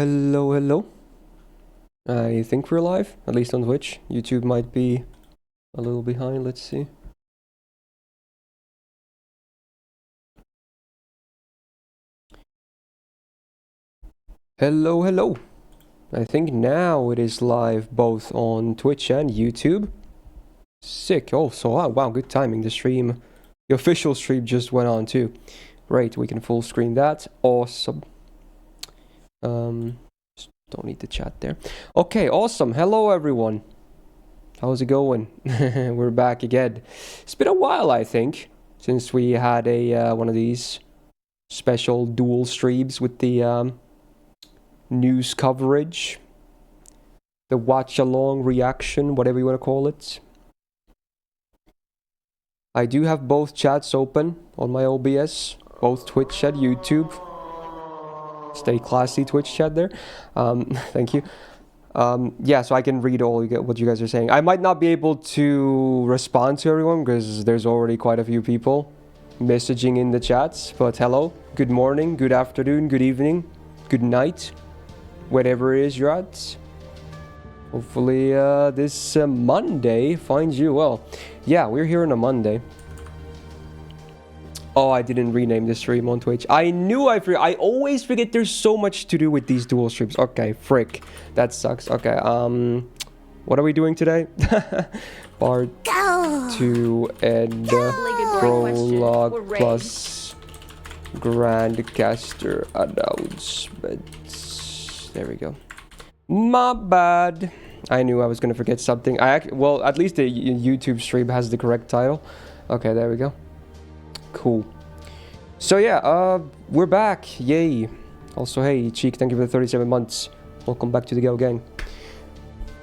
Hello. I think we're live, at least on Twitch. YouTube might be a little behind, let's see. Hello. I think now it is live both on Twitch and YouTube. Sick. Oh, so wow, good timing. The official stream just went on too. Great, we can full screen that. Awesome. Don't need the chat there. Okay, awesome. Hello everyone. How's it going? We're back again. It's been a while, I think, since we had a one of these special dual streams with the news coverage, the watch along reaction, whatever you want to call it. I do have both chats open on my OBS, both Twitch and YouTube. Stay classy, Twitch chat there. Thank you. Yeah, so I can read all what you guys are saying. I might not be able to respond to everyone because there's already quite a few people messaging in the chats. But hello, good morning, good afternoon, good evening, good night, whatever it is you're at. Hopefully this Monday finds you well. Yeah, we're here on a Monday. Oh, I didn't rename the stream on Twitch. I knew I forgot. I always forget there's so much to do with these dual streams. Okay, frick. That sucks. Okay, what are we doing today? Part 2 and Prologue plus Grandcaster announcements. There we go. My bad. I knew I was gonna forget something. Well, at least the YouTube stream has the correct title. Okay, there we go. Cool. So yeah, we're back. Yay. Also, hey, Cheek, thank you for the 37 months. Welcome back to the Go Gang.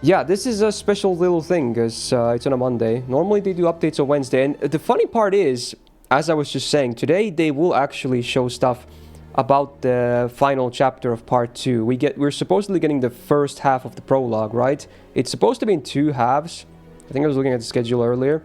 Yeah, this is a special little thing because it's on a Monday. Normally they do updates on Wednesday. And the funny part is, as I was just saying, today they will actually show stuff about the final chapter of part 2. We're supposedly getting the first half of the prologue, right? It's supposed to be in 2 halves. I think I was looking at the schedule earlier.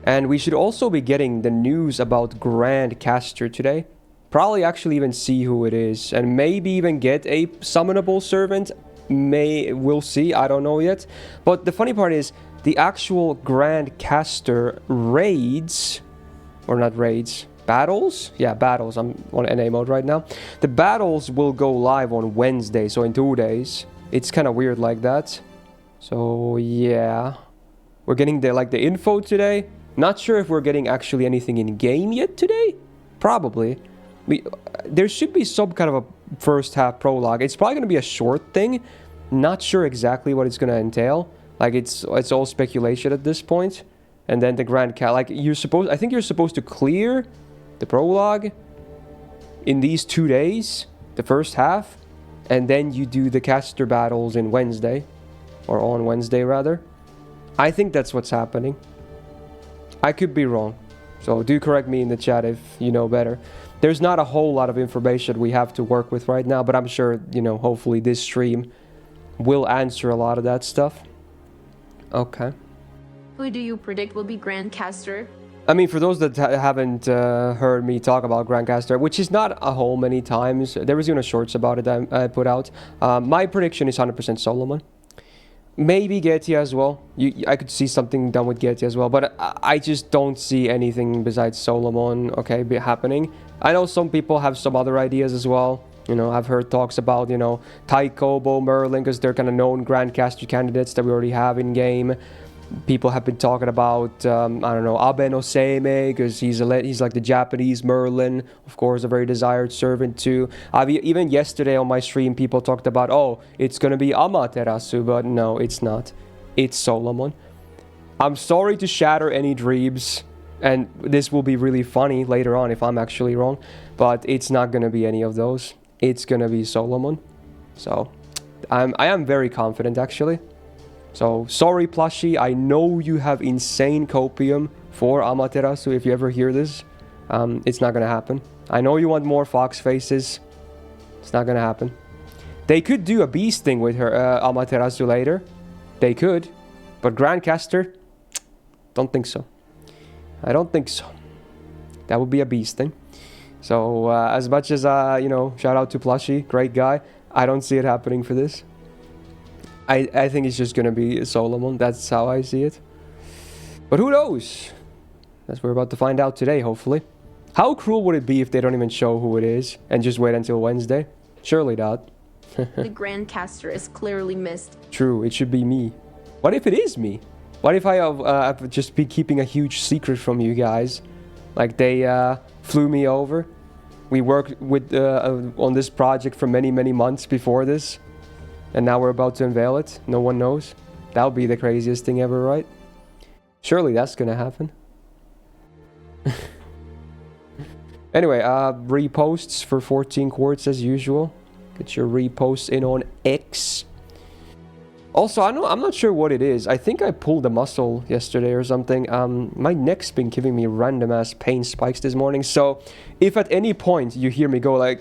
And we should also be getting the news about Grandcaster today. Probably actually even see who it is. And maybe even get a summonable servant. We'll see, I don't know yet. But the funny part is, the actual Grandcaster raids, or not raids, battles? Yeah, battles, I'm on NA mode right now. The battles will go live on Wednesday, so in 2 days. It's kind of weird like that. So yeah. We're getting the info today. Not sure if we're getting actually anything in game yet today. Probably. There should be some kind of a first half prologue. It's probably going to be a short thing. Not sure exactly what it's going to entail. Like it's all speculation at this point. And then the I think you're supposed to clear the prologue in these 2 days, the first half, and then you do the caster battles in Wednesday, or on Wednesday rather. I think that's what's happening. I could be wrong, so do correct me in the chat if you know better. There's not a whole lot of information we have to work with right now, but I'm sure, hopefully this stream will answer a lot of that stuff. Okay. Who do you predict will be Grandcaster? I mean, for those that haven't heard me talk about Grandcaster, which is not a whole many times, there was even a shorts about it that I put out. My prediction is 100% Solomon. Maybe Getty as well. I could see something done with Getty as well, but I just don't see anything besides Solomon, happening. I know some people have some other ideas as well. I've heard talks about, Tycho, Bo, Merlin, because they're kind of known Grandcaster candidates that we already have in game. People have been talking about, I don't know, Abe no Seimei, because he's like the Japanese Merlin, of course, a very desired servant too. Even yesterday on my stream, people talked about, oh, it's going to be Amaterasu, but no, it's not. It's Solomon. I'm sorry to shatter any dreams, and this will be really funny later on if I'm actually wrong, but it's not going to be any of those. It's going to be Solomon. So, I am very confident, actually. So, sorry Plushie, I know you have insane copium for Amaterasu if you ever hear this. It's not gonna happen. I know you want more fox faces. It's not gonna happen. They could do a beast thing with her Amaterasu later. They could. But Grandcaster, don't think so. I don't think so. That would be a beast thing. So, as much as, shout out to Plushie, great guy. I don't see it happening for this. I think it's just gonna be Solomon. That's how I see it. But who knows? That's what we're about to find out today, hopefully. How cruel would it be if they don't even show who it is and just wait until Wednesday? Surely not. The Grand Caster is clearly Myst. True, it should be me. What if it is me? What if I have just be keeping a huge secret from you guys? Like they flew me over. We worked with on this project for many, many months before this. And now we're about to unveil it. No one knows. That would be the craziest thing ever, right? Surely that's gonna happen. Anyway, reposts for 14 quartz as usual. Get your reposts in on X. Also, I'm not sure what it is. I think I pulled a muscle yesterday or something. My neck's been giving me random ass pain spikes this morning. So if at any point you hear me go like,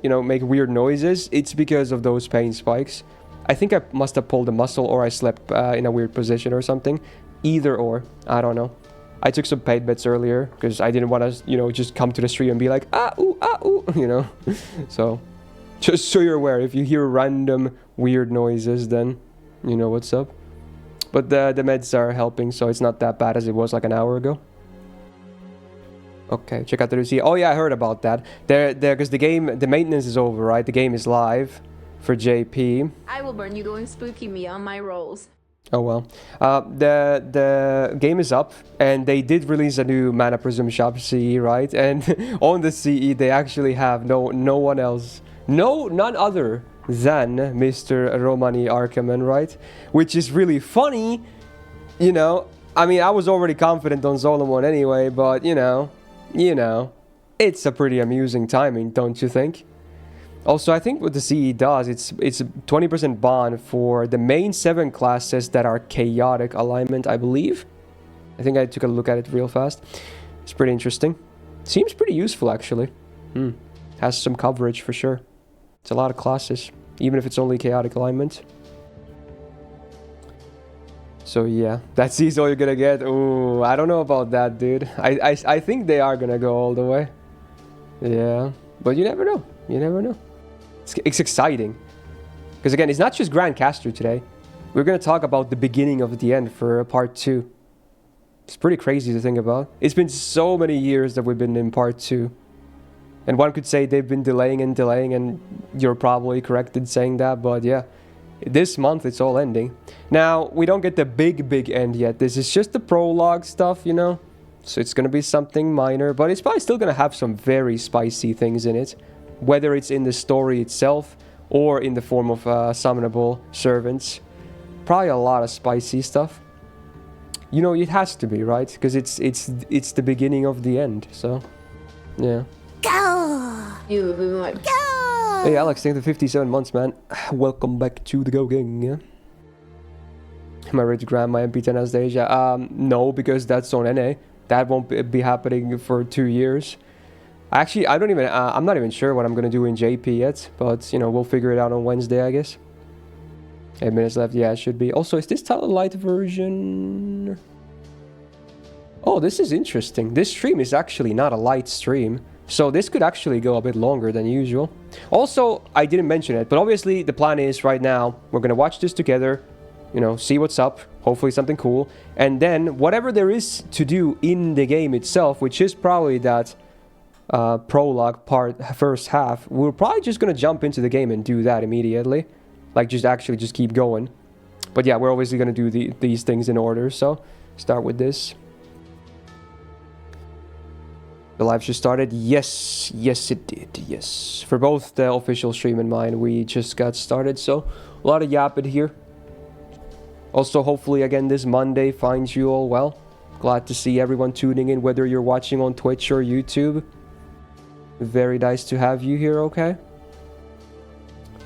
you know, make weird noises, it's because of those pain spikes. I think I must have pulled a muscle or I slept in a weird position or something. Either or, I don't know. I took some paid bets earlier because I didn't want to, you know, just come to the stream and be like, ooh, you know. So, just so you're aware, if you hear random weird noises, then you know what's up. But the meds are helping, so it's not that bad as it was like an hour ago. Okay, check out the Lucy. Oh yeah, I heard about that. Because the maintenance is over, right? The game is live for JP. I will burn you going spooky me on my rolls. Oh well. The game is up, and they did release a new Mana Prism shop CE, right? And on the CE, they actually have no one else, none other than Mr. Romani Arkaman, right? Which is really funny, you know. I mean, I was already confident on Solomon anyway, but you know, it's a pretty amusing timing, don't you think? Also, I think what the CE does, it's 20% bond for the main 7 classes that are chaotic alignment, I believe. I think I took a look at it real fast. It's pretty interesting. Seems pretty useful, actually. Has some coverage for sure. It's a lot of classes, even if it's only chaotic alignment. So yeah, that CE is all you're gonna get. Ooh, I don't know about that, dude. I think they are gonna go all the way. Yeah, but you never know. You never know. It's exciting. Because again, it's not just Grand Caster today. We're going to talk about the beginning of the end for part 2. It's pretty crazy to think about. It's been so many years that we've been in part 2. And one could say they've been delaying, and you're probably correct in saying that, but yeah. This month it's all ending. Now, we don't get the big end yet. This is just the prologue stuff, you know? So it's going to be something minor, but it's probably still going to have some very spicy things in it. Whether it's in the story itself or in the form of summonable servants. Probably a lot of spicy stuff. You know, it has to be, right? Because it's the beginning of the end, so yeah. Go! Go! Hey Alex, thank you for 57 months, man. Welcome back to the Go Gang. Yeah? Am I ready to grab my MP10 as Asia? No, because that's on NA. That won't be happening for 2 years. Actually, I'm not even sure what I'm going to do in JP yet, but, you know, we'll figure it out on Wednesday, I guess. 8 minutes left, yeah, it should be. Also, is this title light version? Oh, this is interesting. This stream is actually not a light stream, so this could actually go a bit longer than usual. Also, I didn't mention it, but obviously the plan is right now, we're going to watch this together, you know, see what's up, hopefully something cool, and then whatever there is to do in the game itself, which is probably that prologue first half, we're probably just gonna jump into the game and do that immediately, like just keep going. But yeah, we're obviously gonna do these things in order, so start with this. The live just started. Yes it did. Yes, for both the official stream and mine, we just got started, so a lot of yapping here. Also, hopefully again this Monday finds you all well. Glad to see everyone tuning in, whether you're watching on Twitch or YouTube. Very nice to have you here, okay?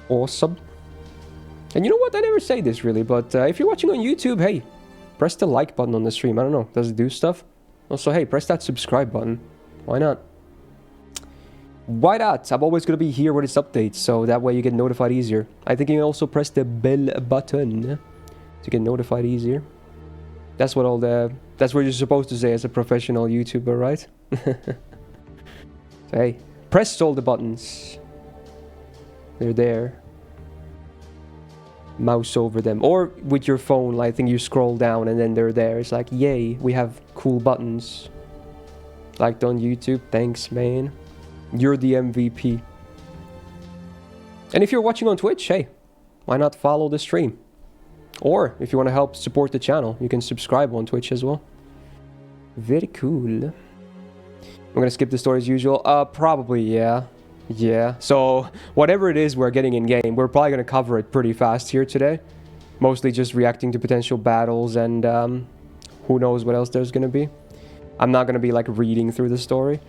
Awesome. And you know what? I never say this really, but if you're watching on YouTube, hey, press the like button on the stream. I don't know. Does it do stuff? Also, hey, press that subscribe button. Why not? Why not? I'm always going to be here when it's updates, so that way you get notified easier. I think you can also press the bell button to get notified easier. That's what you're supposed to say as a professional YouTuber, right? So, hey, press all the buttons. They're there. Mouse over them. Or with your phone, I think you scroll down and then they're there. It's like, yay, we have cool buttons. Liked on YouTube. Thanks, man. You're the MVP. And if you're watching on Twitch, hey, why not follow the stream? Or if you want to help support the channel, you can subscribe on Twitch as well. Very cool. I'm gonna skip the story as usual. Probably, yeah. Yeah. So, whatever it is we're getting in-game, we're probably gonna cover it pretty fast here today. Mostly just reacting to potential battles and who knows what else there's gonna be. I'm not gonna be like reading through the story.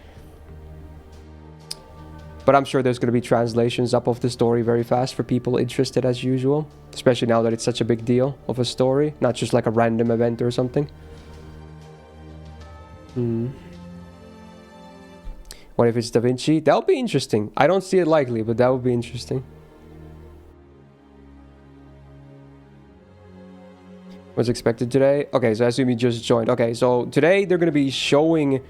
But I'm sure there's going to be translations up of the story very fast for people interested as usual. Especially now that it's such a big deal of a story. Not just like a random event or something. What if it's Da Vinci? That would be interesting. I don't see it likely, but that would be interesting. What's expected today? Okay, so I assume you just joined. Okay, so today they're going to be showing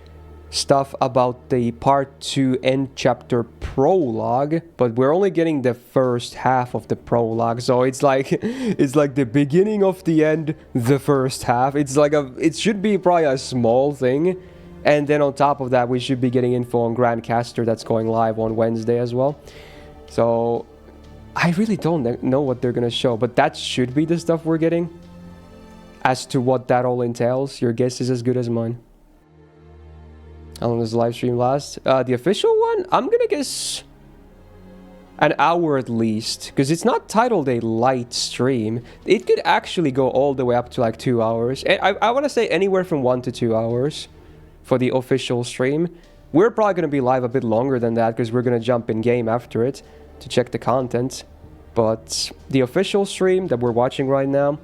stuff about the part 2 end chapter prologue, but we're only getting the first half of the prologue, so it's like the beginning of the end, the first half. It should be probably a small thing, and then on top of that we should be getting info on Grandcaster that's going live on Wednesday as well. So I really don't know what they're gonna show, but that should be the stuff we're getting. As to what that all entails, your guess is as good as mine. How long does the live stream last? The official one? I'm gonna guess an hour at least. Because it's not titled a light stream. It could actually go all the way up to like 2 hours. I want to say anywhere from 1 to 2 hours for the official stream. We're probably going to be live a bit longer than that because we're going to jump in game after it to check the content. But the official stream that we're watching right now,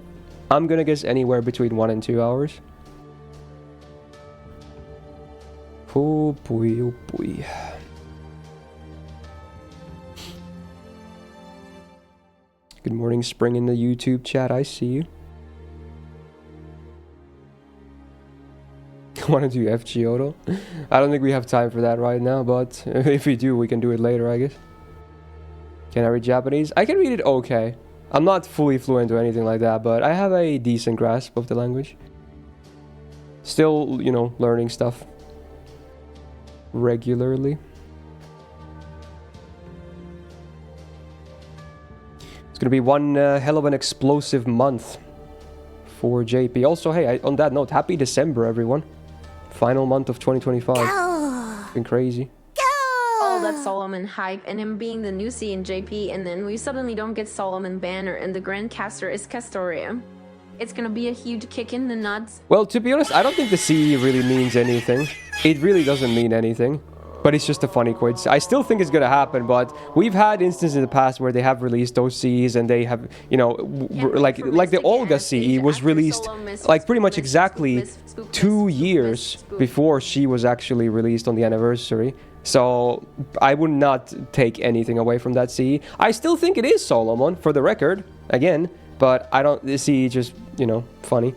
I'm going to guess anywhere between 1 and 2 hours. Oh boy, oh boy. Good morning, Spring in the YouTube chat. I see you. Want to do FGO though? I don't think we have time for that right now, but if we do, we can do it later, I guess. Can I read Japanese? I can read it okay. I'm not fully fluent or anything like that, but I have a decent grasp of the language. Still, you know, learning stuff regularly. It's gonna be one hell of an explosive month for JP. Also, hey, on that note, happy December, everyone. Final month of 2025. It's been crazy. All that Solomon hype and him being the new C in JP, and then we suddenly don't get Solomon banner and the Grandcaster is Castoria. It's gonna be a huge kick in the nuts. Well, to be honest, I don't think the CE really means anything. It really doesn't mean anything. But it's just a funny coincidence. I still think it's gonna happen, but we've had instances in the past where they have released those CEs and they have, you know, like the Olga CE was released like pretty much exactly 2 years before she was actually released on the anniversary. So I would not take anything away from that CE. I still think it is Solomon, for the record, again, but I don't, the CE just, you know, funny.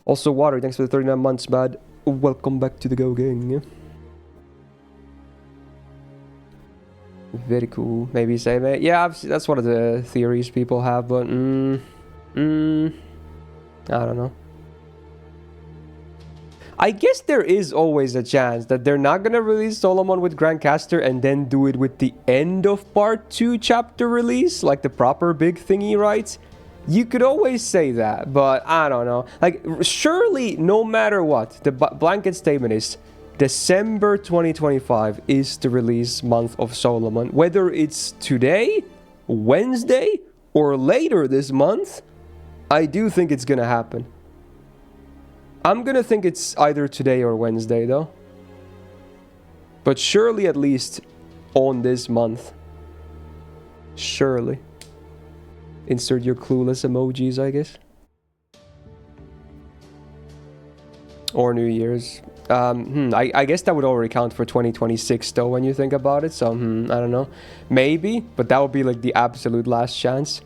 Also, Water, thanks for the 39 months, bud. Welcome back to the Go Gang. Very cool. Maybe save it. Yeah, that's one of the theories people have, but I don't know. I guess there is always a chance that they're not gonna release Solomon with Grandcaster and then do it with the end of part 2 chapter release, like the proper big thingy, right? You could always say that, but I don't know. Like, surely, no matter what, the blanket statement is December 2025 is the release month of Solomon. Whether it's today, Wednesday, or later this month, I do think it's gonna happen. I'm gonna think it's either today or Wednesday though. But surely at least on this month. Surely. Insert your clueless emojis, I guess. Or New Year's. I guess that would already count for 2026 though when you think about it. So, I don't know. Maybe, but that would be like the absolute last chance.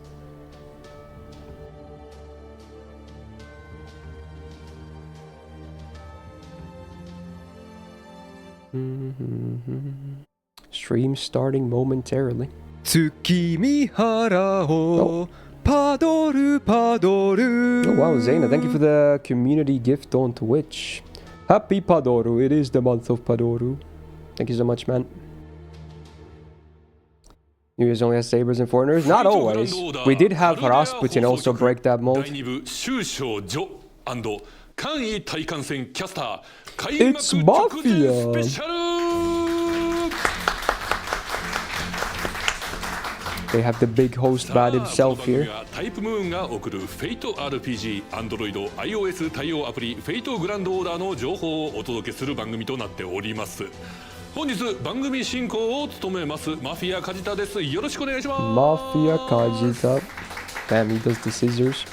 Stream starting momentarily. 月見原をパドルパドル Oh wow, Zaina, thank you for the community gift on Twitch. Happy Padoru, it is the month of Padoru. Thank you so much, man. New Year's only has sabers and foreigners? Not always. We did have Rasputin also break that mold. It's Mafia! They have the big host bad himself here. タイプムーンが送るフェイト RPG Android iOS 対応アプリフェイトグランドオーダーの情報をお届けする番組となっております。本日番組進行を務めますマフィア梶田です。よろしくお願いします。 Mafia Kajita. Damn, he does the scissors.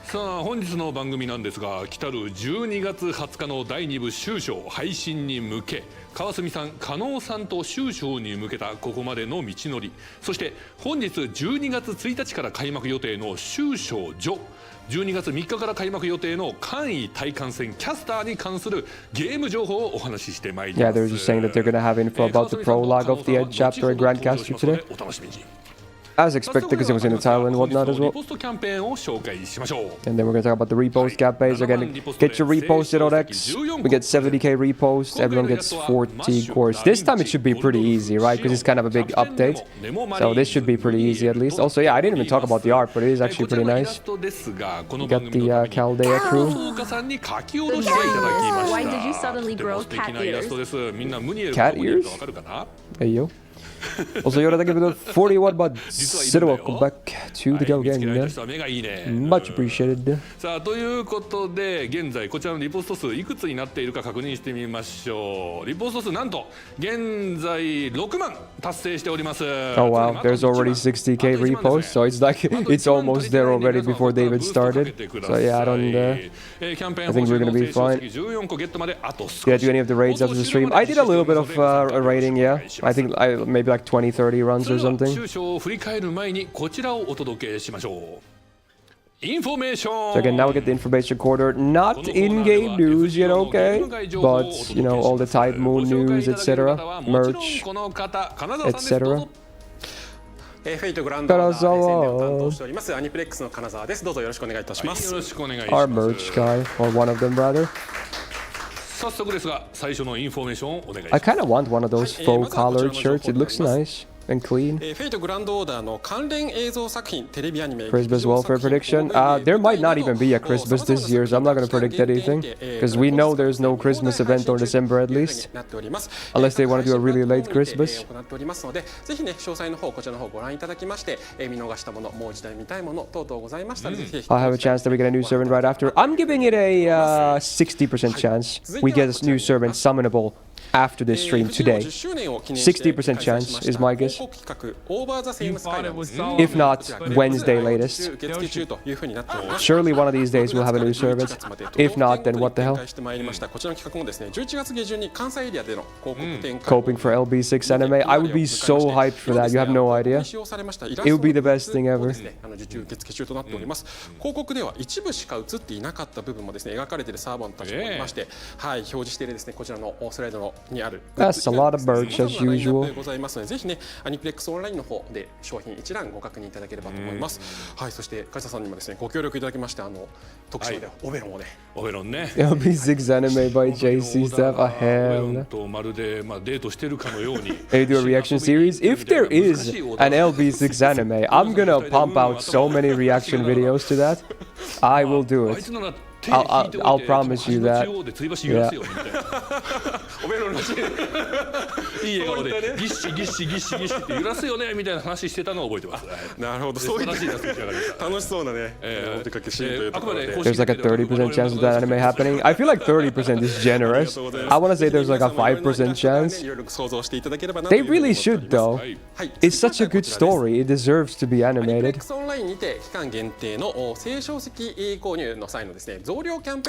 さあ本日の番組なんですが、来たる12月20日の第2部終章配信に向け、川澄さん、加納さんと終章に向けたここまでの道のり、そして本日12月1日から開幕予定の終章序、12月3日から開幕予定の簡易対艦戦キャスターに関するゲーム情報をお話ししてまいります。 Yeah, they're just saying that they're gonna have info about the prologue of the Ed chapter in Grandcaster today. お楽しみに。 As expected, because it was in the title and whatnot as well. リポストキャンペーンを紹介しましょう。 And then we're gonna talk about the repost campaigns. Again, get your reposted on X. We get 70k reposts. Everyone gets 40 cores. This time it should be pretty easy, right? Because it's kind of a big update. So this should be pretty easy at least. Also, yeah, I didn't even talk about the art, but it is actually pretty nice. You got the Chaldea crew. Why did you suddenly grow cat ears? Cat ears? Hey, yo. Also, Yoda, thank you for the 41 months. Welcome back to the go again. Much appreciated. さあということで現在こちらのリポスト数いくつになっているか確認してみましょう。リポスト数なんと現在6万達成しております。 Oh wow, there's already 60k reposts, so it's like it's almost there already before David started. So yeah, I don't. I think we're gonna be fine. Did I do any of the raids after the stream? I did a little bit of a raiding, yeah. I think maybe like 20-30 runs or something. 終章を振り返る前にこちらをお届けしましょう。Information. So again, now we get the information quarter. Not in-game news yet, okay? But, you know, all the Tide Moon news, etc. Merch, etc. フェイトグランドオーダー宣伝を担当しておりますアニプレックスの金沢です。どうぞよろしくお願いいたします。よろしくお願いします。 Our merch guy, or one of them rather. 早速ですが最初のインフォメーションをお願いします。 I kind of want one of those faux collared shirts. It looks nice and clean. フェイトグランドオーダーの関連映像作品、テレビアニメ、 Christmas welfare prediction. There might not even be a Christmas this year, so I'm not going to predict anything. Because we know there's no Christmas event on December at least. Unless they want to do a really late Christmas. 行っておりますので、ぜひね詳細の方こちらの方ご覧いただきまして、見逃したもの、もう一度見たいもの等々ございましたら、ぜひ I'll have a chance that we get a new servant right after. I'm giving it a 60% chance we get a new servant summonable after this stream today. 60% chance is my guess. If not, Wednesday latest. Surely one of these days we'll have a new servant. If not, then what the hell? Coping for LB6 anime. I would be so hyped for that. You have no idea. It would be the best thing ever. 広告では一部しか映っていなかった部分もですね描かれているサーバーたちもありまして、はい表示しているですねこちらのスライドのにある That's a lot of merch as usual. ございますのでぜひねアニプレックスオンラインの方で商品一覧ご確認いただければと思います。はいそして梶田さんにもですねご協力いただきまして特集でオベロンをねオベロンね LB6 anime by JC Staff. A オベロン hell. とまるでデートしてるかのように They do a reaction series. If there is an LB6 anime, I'm gonna pump out so many reaction videos to that. I will do あい it. つなら I'll promise you that. オベロンらしいいい笑顔でギッシギッシギッシギッシって揺らすよねみたいな話してたのを覚えてます。なるほどそういう素晴らしいです楽しそうなねお出かけシーンというところで There's like a 30% chance of that anime happening. I feel like 30% is generous. I want to say there's like a 5% chance. いろいろ想像していただければな They really should, though. It's such a good story. It deserves to be アニプレッ animated. クスオンラインにて期間限定の青少石購入の際のですね増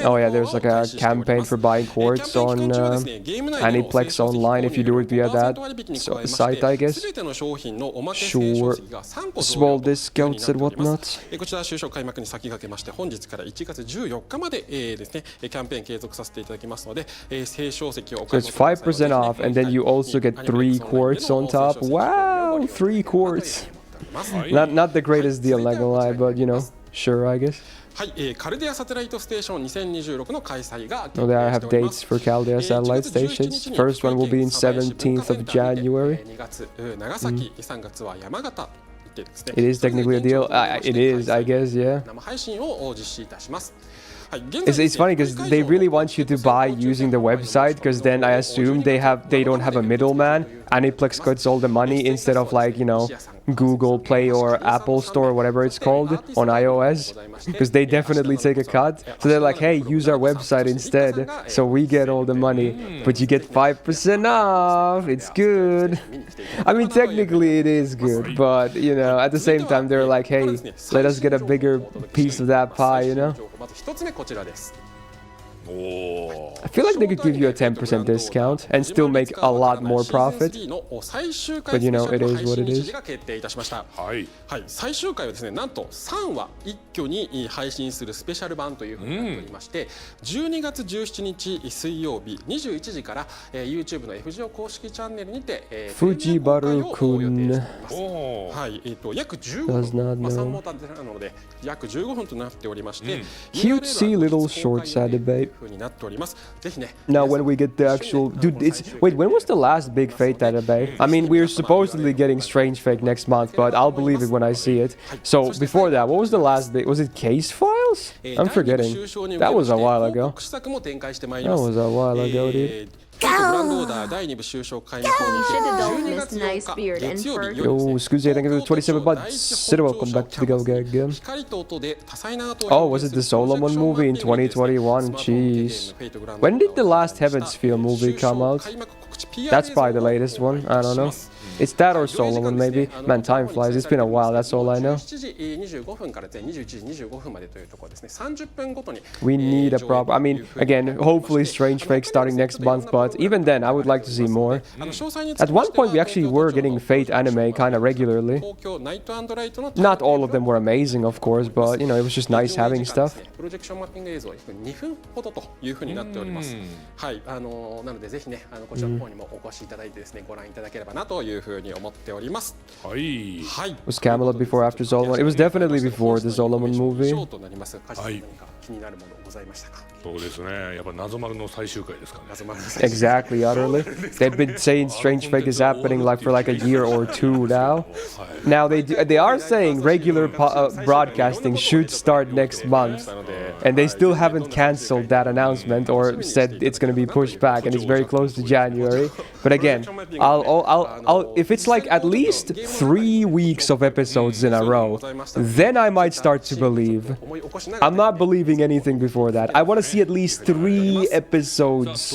Oh yeah, there's like a campaign for buying quartz on Aniplex Online if you do it via that site, I guess. Sure. Small discounts and whatnot. こちら収書開幕に先駆けまして本日から1月14日までですねキャンペーン継続させていただきますので青書籍をお買い So it's 5% off and then you also get 3 quartz on top. Wow, 3 quartz. Not the greatest deal, not gonna lie, but you know, sure, I guess. はい、カルデアサテライトステーション2026の開催が Oh, there I have dates for Caldea satellite stations. First one will be in 17th of January. 2月長崎、3月は山形 It is technically a deal. It is, I guess, yeah. 生配信を実施いたします。 It's funny because they really want you to buy using the website because then I assume they don't have a middleman. Aniplex gets all the money instead of like, you know, Google Play or Apple Store or whatever it's called on iOS because they definitely take a cut. So they're like, hey, use our website instead so we get all the money, but you get 5% off. It's good. I mean, technically it is good, but you know, at the same time they're like, hey, let us get a bigger piece of that pie, you know? まず1つ目こちらです。 I feel like they could give you a 10% discount and still make a lot more profit. But you know, it is what it is. はい、最終回はですね、なんと3話一挙に配信するスペシャル版というふうになっておりまして、12月17日水曜日21時から YouTube の FGO 公式チャンネルにて藤原くん。はい、約15分、3モーターなので約15分となっておりまして、cutesy little shorts anime. Now when we get the actual dude, wait, when was the last big Fate anime? I mean, we're supposedly getting Strange Fate next month, but I'll believe it when I see it. So before that, what was the last big? Was it Case Files? I'm forgetting. That was a while ago. That was a while ago, dude. You should have done nice beard and fur. Yo, excuse me, thank you for the 27 months. Welcome back to the Go Game. Oh, was it the Solomon movie in 2021? Jeez. When did the last Heaven's Feel movie come out? That's probably the latest one. I don't know. It's that or Solomon maybe. Man, time flies. It's been a while. That's all I know. We need a proper... I mean, again, hopefully Strange Fate starting next month, but even then, I would like to see more. At one point, we actually were getting Fate anime kind of regularly. Not all of them were amazing, of course, but, you know, it was just nice having stuff. 方にもお越しいただいてですね、ご覧いただければなというふうに思っております。はい。はい。Was Camelot before after Solomon? It was definitely before the Solomon movie. はい。気になるものございましたか？そうですね。やっぱ謎丸の最終回ですかね。 Exactly, utterly. They've been saying Strange Fate is happening like for like a year or two now. Now they are saying regular broadcasting should start next month, and they still haven't cancelled that announcement or said it's going to be pushed back, and it's very close to January. But again, I'll if it's like at least 3 weeks of episodes in a row, then I might start to believe. I'm not believing anything before that. I want to see at least 3 episodes,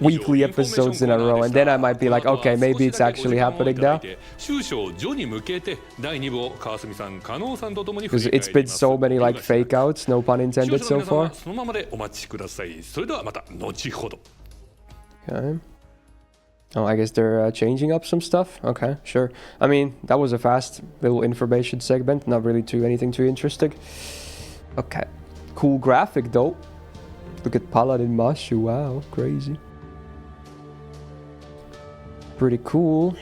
weekly episodes in a row, and then I might be like, okay, maybe it's actually happening now. Because it's been so many like fake outs, no pun intended so far. Okay. Oh, I guess they're changing up some stuff. Okay, sure. I mean, that was a fast little information segment, not really anything too interesting. Okay. Cool graphic though. Look at Paladin Mashu, wow, crazy. Pretty cool.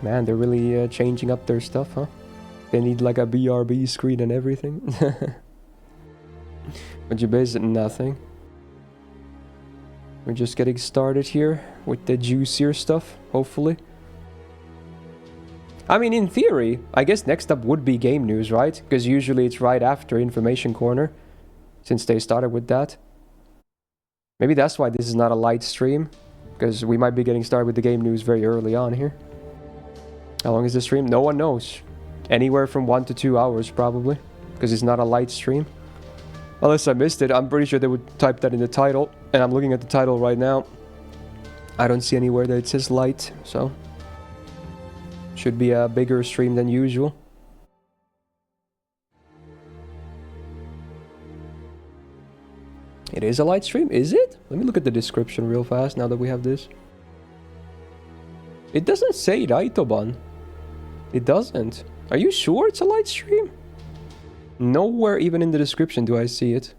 Man, they're really changing up their stuff, huh? They need like a BRB screen and everything. But you base it nothing. We're just getting started here with the juicier stuff, hopefully. I mean, in theory, I guess next up would be game news, right? Because usually it's right after Information Corner, since they started with that. Maybe that's why this is not a light stream, because we might be getting started with the game news very early on here. How long is the stream? No one knows. Anywhere from 1 to 2 hours, probably, because it's not a light stream. Unless I missed it, I'm pretty sure they would type that in the title, and I'm looking at the title right now. I don't see anywhere that it says light, so... Should be a bigger stream than usual. It is a light stream, is it? Let me look at the description real fast now that we have this. It doesn't say Raitoban. It doesn't. Are you sure it's a light stream? Nowhere even in the description do I see it.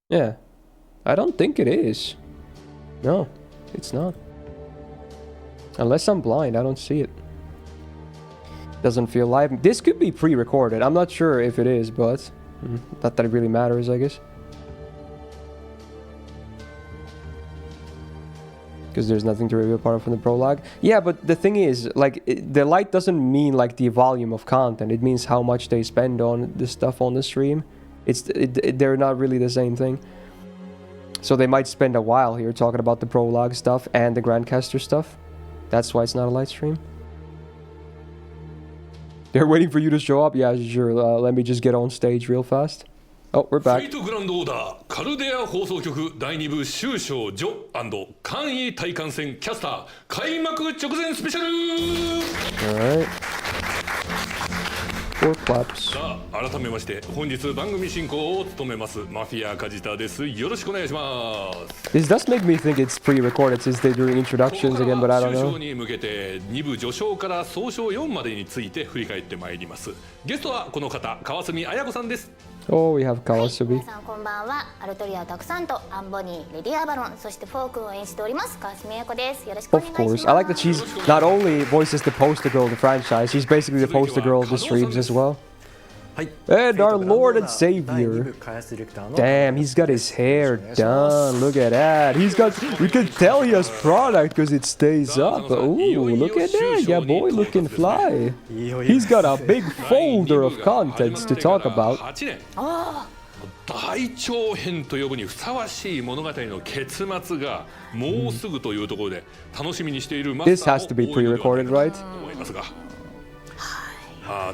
Yeah. I don't think it is. No, it's not. Unless I'm blind, I don't see it. Doesn't feel live. This could be pre-recorded. I'm not sure if it is, but not that it really matters, I guess. Because there's nothing to review apart from the prologue. Yeah, but the thing is, like, the light doesn't mean like the volume of content. It means how much they spend on the stuff on the stream. They're not really the same thing. So they might spend a while here talking about the prologue stuff and the Grandcaster stuff. That's why it's not a light stream. They're waiting for you to show up? Yeah, sure. Let me just get on stage real fast. Oh, we're フ back. リートグランドオーダーカルデア放送局第2部終章ジョ&簡易対艦戦キャスター開幕直前スペシャル Alright. 4 claps. さあ改めまして本日番組進行を務めますマフィア梶田ですよろしくお願いします This does make me think it's pre-recorded since they're doing introductions again, but I don't 終 know. 章に向けて2部序章から総章4までについて振り返ってまいりますゲストはこの方川澄彩子さんです Oh, we have 皆 Kawasubi. さんこんばんは。アルトリアたくさんとアンボニー、レディアバロン、そしてフォークを演じております川澄彩子です。よろしくお Of 願いします。 course. I like that she's not only voices the poster girl of the franchise, she's basically the poster girl of the streams as well. はい。 And our フェイトグランドオ Lord ー and ダー第2 Savior. 部開発ディレクターの Damn, he's got his hair done. Look at that. He's got. You can tell he has product because it stays up. Ooh, look at that. Yeah, boy, looking fly. いよいよ He's got a big folder of contents to talk about. 8年大長編と呼ぶにふさわしい物語の結末がもうすぐというところで楽しみにしているマ This スタ has ー to も be 多いのではない pre-recorded, かと right? 思いますが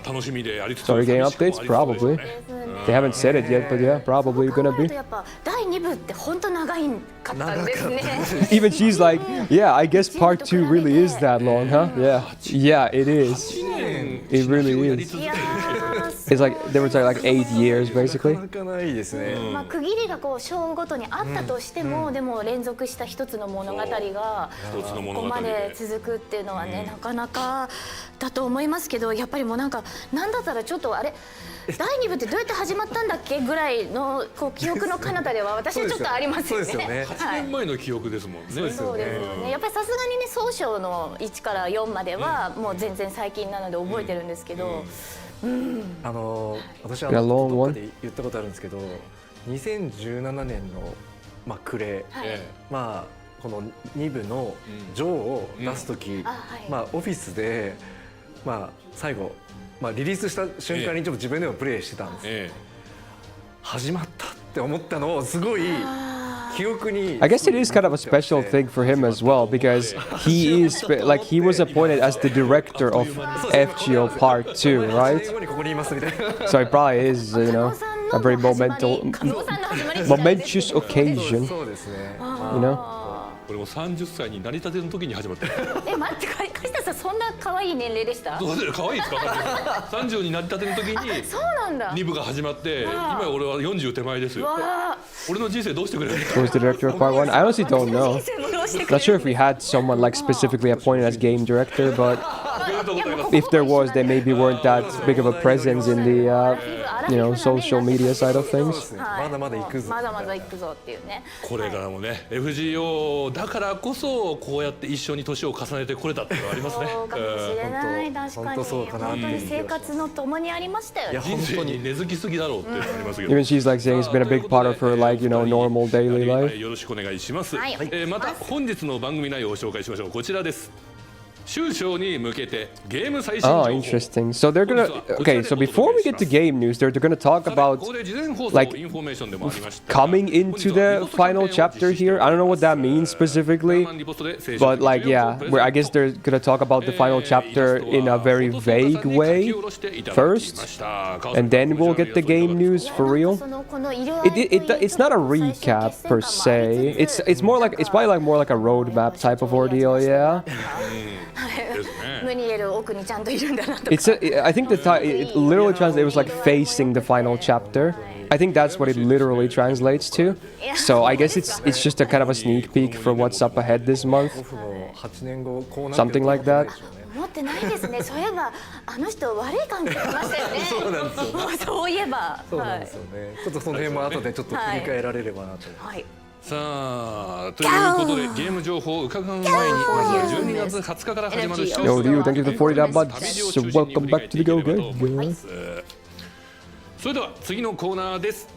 楽しみでありつつ Story game 寂し updates? くもありそう Probably. ですよね They haven't said it yet, but yeah, probably そう考 gonna える be. とやっぱ第2部って本当長いかったんですね。 Even she's like, yeah, I guess part 2 really is that long, huh? Yeah. Yeah, it is. 1年 It really やり is. 続けていやー It's like, they were saying like 8 years, な basically. かなかないですね。まあ区切りがこう章ごとにあったとしても、でも連続した一つの物語が一つのこ物語こまでで続くっていうのはね、なかなかだと思いますけど、やっぱりもうなんだったらちょっとあれ第2部ってどうやって始まったんだっけぐらいのこう記憶の彼方では私はちょっとありますよね。そうですよね8年前の記憶ですもんねそうですよね。やっぱりさすがにね総章の1から4まではもう全然最近なので覚えてるんですけど、私 Yeah, long どっ one. かで言ったことあるんですけど、2017年のまあ暮れ、まあこの2部のジョーを出す時、まあオフィスでまあ最後まあリリースした瞬間にちょっと自分でもプレイしてたんです。始まったって思ったのをすごい記憶に I guess it is kind of a special thing for him as well because he is like he was appointed as the director of FGO Part 2, right? 最後にここにいますみたいな。 So it probably is, you know, a very momentous occasion, そうですね。 you know? これも30歳になりたての時に始まった待って梶田さんそんな可愛い年齢でした？どうで可愛いですか30になりたての時にそうなんだ。 2部が始まって今俺は40手前ですよわ俺の人生どうしてくれる Who's the director of Part 1? I honestly don't ー know. 人生もどうしてく Not れ sure る if we had someone like specifically appointed as game director, but おめでとうございます if there was, they maybe weren't that big of a presence in the, you know, social media side of そうで things. すね。まだまだ行くぞ。まだまだ行くぞっていうね。これからもね FGO だからこそこうやって一緒に年を重ねてこれたっていうのはありますねそうかもしれない確かに本当そうかなって本当に生活の共にありましたよね。人生に根付きすぎだろうっていうのがありますけど Even she's like saying it's been a big part of her, like, you know, normal daily life. よろしくお願いします、はいまた本日の番組内容を紹介しましょうこちらです終章に向けてゲーム最新情報 Oh, interesting. So they're gonna. Okay, so before we get to game news, they're gonna talk about like coming into the final chapter here. I don't know what that means specifically, but like, yeah, I guess they're gonna talk about the final chapter in a very vague way first, and then we'll get the game news for real. そのこの色合い It's not a recap per se. It's more like it's probably like more like a roadmap type of ordeal. Yeah. ムニエル奥にちゃんといるんだなとか。 I think it literally translated. It was like facing the final chapter, I think that's what it literally translates to. So I guess it's just a kind of a sneak peek for what's up ahead this month. オフの8年後こうなってる Something like that. 思ってないですね。そういえばあの人悪い感じしましたよね。そうなんですよそういえば。そうなんですよね、ちょっとその辺も後でちょっと振り返られればなと、はい。さあということでゲーム情報を伺う前にまずは12月20日から始まる Yo, Ryu, thank you for the 40 bucks. So welcome back to the Go Game. それでは次のコーナーです。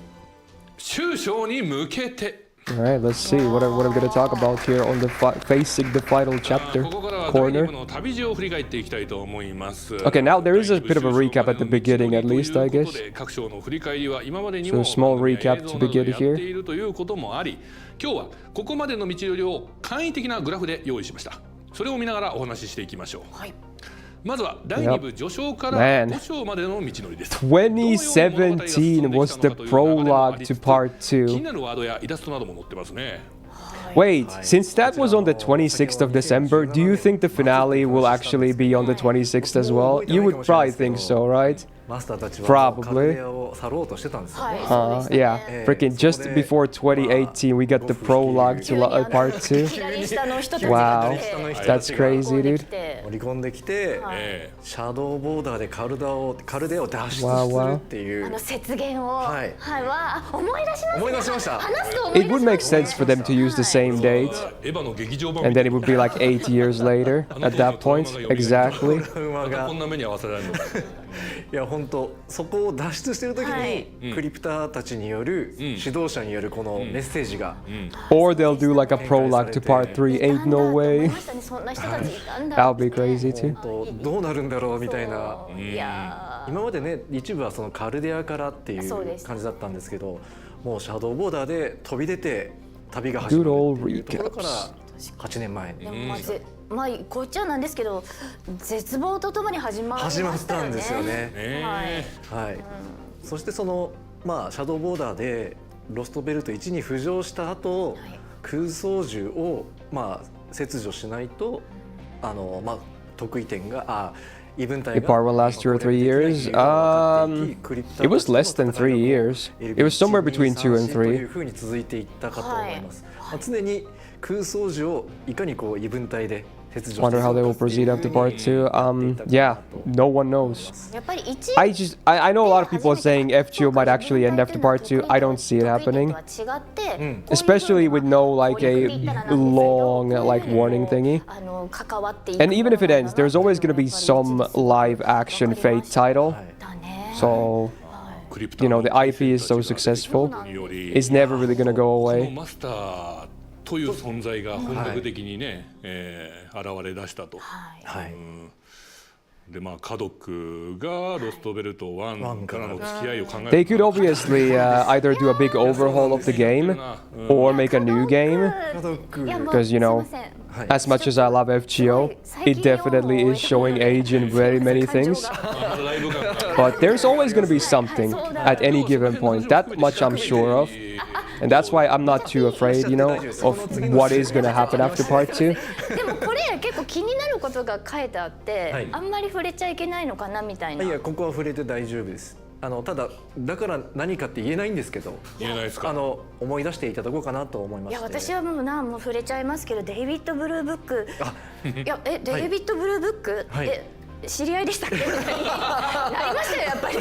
終章に向けて Alright, let's see what I'm going to talk about here on the facing the final chapter ここからは第2 corner. 部の旅路を振り返っていきたいと思います。 Okay, now there is a bit of a recap at the beginning, at least, I guess. 各章の振り返りは今までに So も a small recap to begin やっているということもあり、今日はここまでの道のりを簡易的なグラフで用意しました。それを見ながらお話ししていきましょう。はい。まずは第2部序章から Man. 5章までの道のりです。 2017 was the prologue to part 気に 2. なるワードやイラストなども載ってますね。 Wait, since that was on the 26th of December, do you think the finale will actually be on the 26th as well? You would probably think so, right? マスターたちは Probably. カルデアを去ろうとしてたんですよね、Yeah, freaking just before 2018, we got the prologue to part 2. 左下の人たち Wow, が来て that's crazy, dude. 乗り込んできて、シャドーボーダーでカルデアを脱出するっていうあの雪原を、はいわあ、思い出しました。思い出しました。話すと思い It 出 would し make ました。 sense for them to use the same date, エヴァの劇場版 and then it would be like 8 years later at that point. Exactly. 馬がこんな目に合わせられるのか。いや本当そこを脱出してる時に、クリプターたちによる、指導者によるこのメッセージが、Or they'll do like a prologue to part 3. Ain't no way. そんな人たちいたんだ That would be crazy too. 本当どうなるんだろうみたいな。いや今までね一部はそのカルデアからっていうそうでした感じだったんですけど、もうシャドーボーダーで飛び出て旅が始まるっていうところから8年前にでもまあこっちはなんですけど絶望とともに始まりましたよね。始まったんですよね。はい。はい。そしてそのシャドーボーダーでロストベルト1に浮上した後、空想銃を切除しないと得意点が異文体 The part will last 2 or 3 years. It was less than 3 years. It was somewhere between 2 and とい 3. う風に続いていったかと思います。常に空想銃をいかにこう異文体で切除して Wonder how they will proceed after part 2. Yeah, no one knows. やっぱり1 I know a lot of people are saying FGO might actually end after part 2. I don't see it happening. 違って Especially with no like a long like warning thingy. 関わっていく And even if it ends, there's always going to be some live action Fate title. だね。 So, you know, the IP is so successful. It's never really going to go この away. マスターという存在が本格的にね、現れ出したと。はい。でカドックがロストベルト1からの付き合いを考え They could obviously either do a big overhaul of the game or make a new game. 家族 Because, you know, as much as I love FGO, it definitely is showing age in very many things. ライブ感が But there's always going to be something at any given point. That much I'm sure of. And that's why I'm not too afraid, you know, of what is going to happen after part 2. でもこれ結構気になることが書いてあって、はいあんまり触れちゃいけないのかなみたいな。いやここは触れて大丈夫です。ただだから何かって言えないんですけど、言えないですか。思い出していただこうかなと思いまして。いや私はもう触れちゃいますけど、デイビッド・ブルーブック。いやデイビッド・ブルーブック、はい知り合いでしたっけ？なりましたよやっぱり。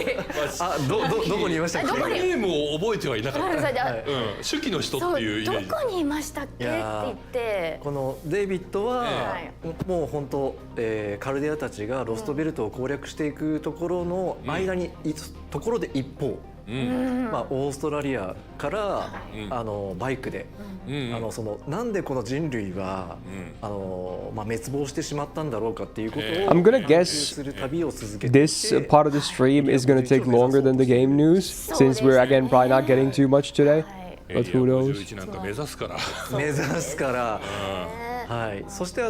どこにいましたっけ？どこにゲームを覚えてはいなかった。初期の人そうっていうイメージ。どこにいましたっけって言って。このデイビッドは、もう本当、カルデアたちがロストベルトを攻略していくところの間に、ところで一方、オーストラリアから、バイクで、なんでこの人類は、滅亡してしまったんだろうかっていうことを I'm gonna 研究 guess する旅を続けていて this part of the stream is going to take longer than the game news, since we're again probably not getting too much today. But who knows? 51なんか目指すから。目指すから、はい、そして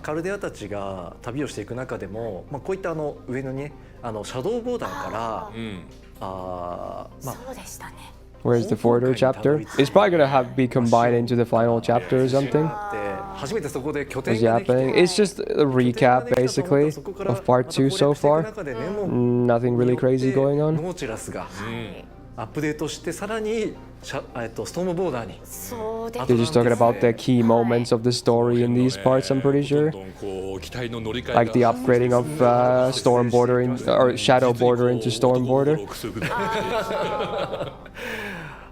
カルデアたちが旅をしていく中でも、こういった上のねシャドーボーダーからそうでしたね。 Where's the Forder chapter? It's probably going to be combined into the final chapter or something. 初めてそこで拠 What's 点ができて happening? It's just a recap, basically, of part 2 so far. Nothing really crazy going on. ノーチラスがアップデートしてさらにストームボーダーに。そうです They're just talking about the key moments of the story in these parts, I'm pretty sure. どんどんこう機体の乗り換え Like the が upgrading of Storm Border or Shadow Border into Storm Border.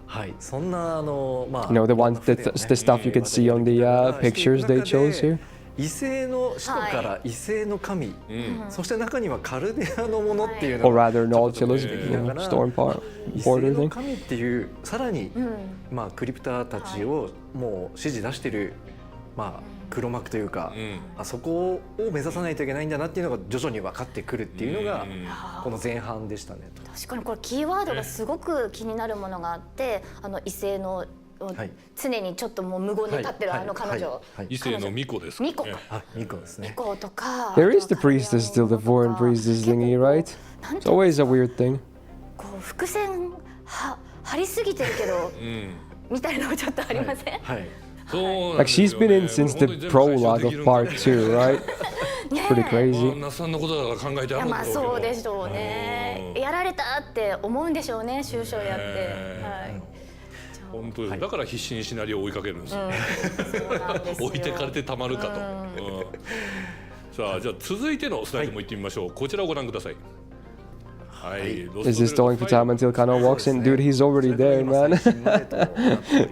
はいそんなまあ You know, the ones the stuff you can see on the pictures they chose here. 異性の使徒から異性の神、そして中にはカルデアのものっていうの Or が rather, ちょっと Nautilus, 出てき you な know, がら Storm 異性 Border の thing. 神っていうさらに、まあクリプターたちをもう指示出してるまあ黒幕というか、あそこを目指さないといけないんだなっていうのが徐々に分かってくるっていうのがこの前半でしたね。確かにこれキーワードがすごく気になるものがあって、異性の常にちょっともう無言で立ってる彼女、異性の巫女です巫女か、あ、ミコですね。巫女とか There is the priestess still, the foreign priestess thingy, right? It's always a weird thing. こう伏線張りすぎてるけど、みたいなのちょっとありません？はい。Like she's been in since the prologue of part 2, right? Pretty crazy. 那須さんのことだから考えてあるんまあだろうけど。そうでしょうね。やられたって思うんでしょうね、終章やって。はい。本当です。だから必死にシナリオを追いかけるんですよ。そうなんですよ。置いてかれてたまるかと。さあじゃあ続いてのスライドも行ってみましょう。こちらをご覧ください。はい。 Is this stalling for time until Kano walks in? Dude, he's already there, man.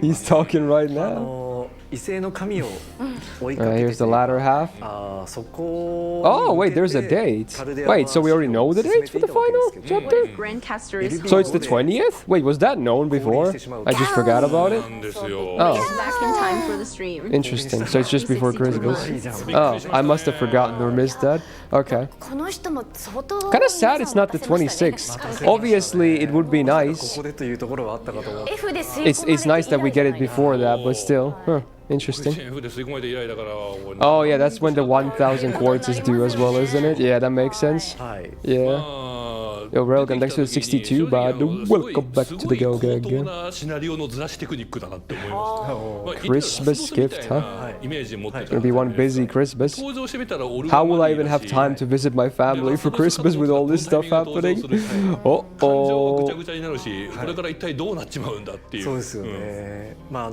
He's talking right now. 異性の神を追いかけて Here's the latter half. そこ Oh, wait, there's a date. Wait, so we already know the date for the final chapter? Grandcaster is So it's the 20th? Wait, was that known before? I just forgot about it. なんですよ。 Oh, back in time for the stream. interesting. So it's just before Christmas. Oh, I must have forgotten or missed that. Okay. この人も相当 Kind of sad it's not the 26th. Obviously, it would be こ nice. こでというところはあったかと思う。 F で吸い込まれて It's nice that we get it before that, but still. Huh, interesting. シェフで吸い込まれて以来だから。 Oh, yeah, that's when the 1,000 quartz is due as well, isn't it? Yeah, that makes sense. はい。 Yeah. Yo, Railgun, thanks for the 62, bud. Welcome back to the Go Gang. 相当なシナリオのずらしテクニックだなって思いました。 Christmas gift, huh? イメージ持ってた。 Gonna be one busy Christmas. 登場してみたらオル How will I even have time to visit my family for Christmas with all this stuff happening? 感情がぐちゃ Uh-oh. ぐちゃになるし、これから一体どうなっちまうんだっていう。そうですよね。まあ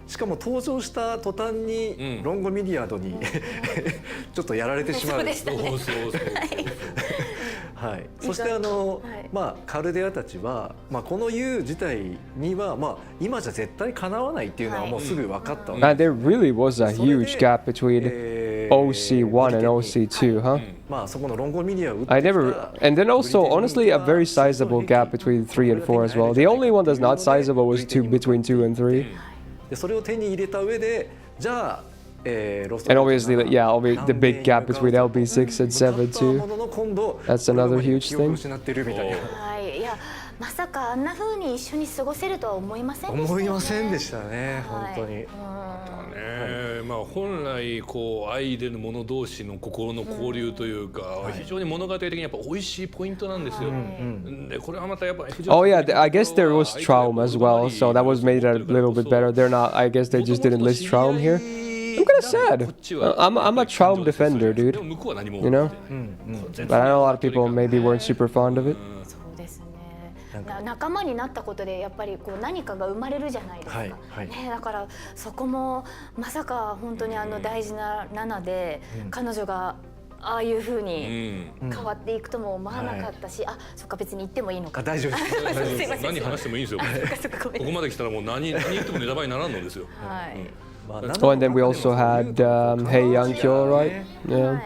しかも登場した途端にロンゴミリアードにちょっとやられてしまう。そうでしたね。そうそうそう。はい。そしてまあカルデアたちはまあこの U 自体にはまあ今じゃ絶対かなわないっていうのはもうすぐ分かったわけ And there really was a huge gap between OC1 and OC2, huh? まあそこのロンゴミリアを打って I never, and then also honestly a very sizable gap between 3 and 4 as well. The only one that's not sizable was between 2 and 3. でそれを手に入れた上でじゃあロスト And obviously, yeah, the big gap between LB6 and 7 too. That's another huge thing. 失ってるみたいな。はい、いやまさかあんな風に一緒に過ごせるとは思いませんでしたよね。思いませんでしたね、はい本当に。ね、まあ本来こう相入れぬ者同士の心の交流というか、非常に物語的にやっぱ美味しいポイントなんですよ。でこれはまたやっぱ FGO Oh yeah, I guess there was Traum as well, so that was made a little bit better. They're not, I guess they just didn't list Traum here. I'm kind of sad. I'm a Traum defender, dude. でも向こうは何も You know? But I know a lot of people maybe weren't super fond of it. そうですね。仲間になったことでやっぱりこう何かが生まれるじゃないですか。はいはいね、だからそこもまさか本当に大事な7で彼女がああいう風に変わっていくとも思わなかったし、あ、そっか別に言ってもいいのか。大丈夫です。すいません。何話してもいいんですよ。ここまで来たらもう何言ってもネタバレにならんのですよ。はい。Oh, and then we also had Hey Young Kyo, right? Yeah.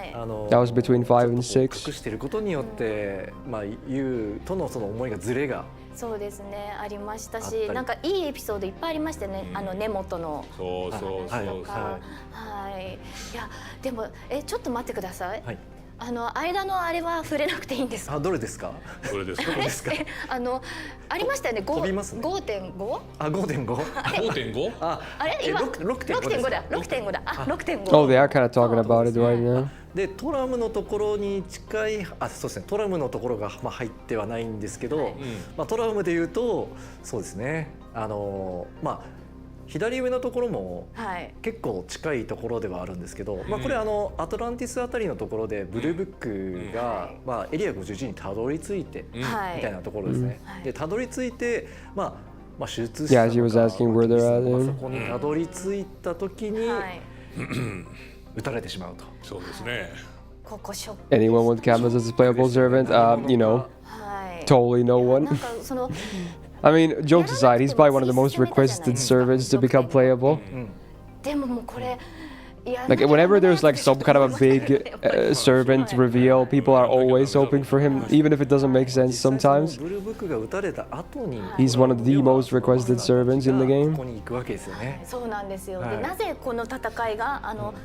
That was between 5 and 6. 隠していることによってまあ U とのその思いがズレが。そうですね、ありましたし、なんかいいエピソードいっぱいありましたよね。根元の。そうそうそう。はい。いやでもちょっと待ってください。はい。間のあれは触れなくていいんですか。あ、どれですか。どれですか。どれですか。ありましたよね。飛びますね。5.5？あ、5.5。5.5？あれ今6.5だ。6.5だ。あ、6.5。Oh, they are kind of talking about it right now. でトラムのところに近い、あ、そうですね。トラムのところがまあ入ってはないんですけど、まあトラムで言うとそうですね。まあ左上のところもはい結構近いところではあるんですけど、まあ、これアトランティスあたりのところでブルーブックが、まあ、エリア51にたどり着いてみはいたいなところですね。でたどり着いて、まあ手術 Yeah, she was asking where they're at. まあそこにたどり着いた時にはい撃たれてしまうと。そうですね。ここショック Anyone with cameras as a playable servant? You know, はい totally no な one. んかその I mean, jokes aside, he's probably one of the most requested servants to become playable. でももうこれ Like whenever there's like some kind of a big servant reveal, people are always hoping for him, even if it doesn't make sense 実際 sometimes. そのブルーブックが撃たれた後に He's one of the most requested servants in the こ game. こに行くわけですよね。そうなんですよ、はいでなぜこの戦いが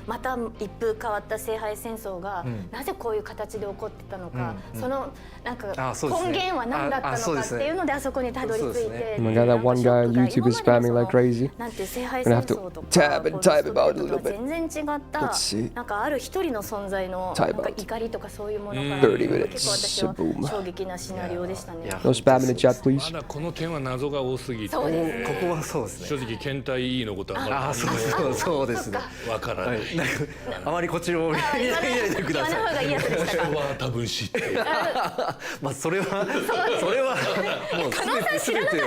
また一風変わった聖杯戦争が、なぜこういう形で起こってたのか、そのなんかあそうですね根源は何だったのかっていうのであそこにたどり着いそうですて、 Oh my god, that one guy on YouTube is spamming like crazy. なんて聖杯戦 Gonna have 争 to とか tab and type about it a この little bit. 全然違った Let's see. なんかある一人の存在の Type なんか out. 怒りとかそういうものから30結構私は minutes. 衝撃なシナリオでしたね。いや No spam in the chat, ま please. だこの点は謎が多すぎて、そうですここはそうですね。正直検体 E のことはまだあそうですね。わからない。なんかあまりこっちを見ないでください。言わない方がいいやつでしたか。は多分知ってる。まあそれはもうすべてを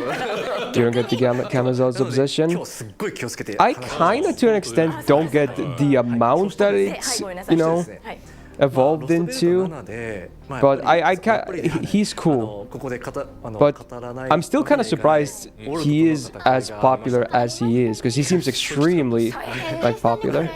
You don't get the Camazot's 今 obsession. 日すっごい気をつけて I 話し kinda, to an extent, don't get the amount that はい it's, ごめんなさい you know, はい evolved ロストベル into. ト7でまあ But やっぱり I やっぱり he's cool. ここで語 But らない I'm still kind of surprised he is as popular as he is, because he seems extremely 大変 like でしたねこ popular. れ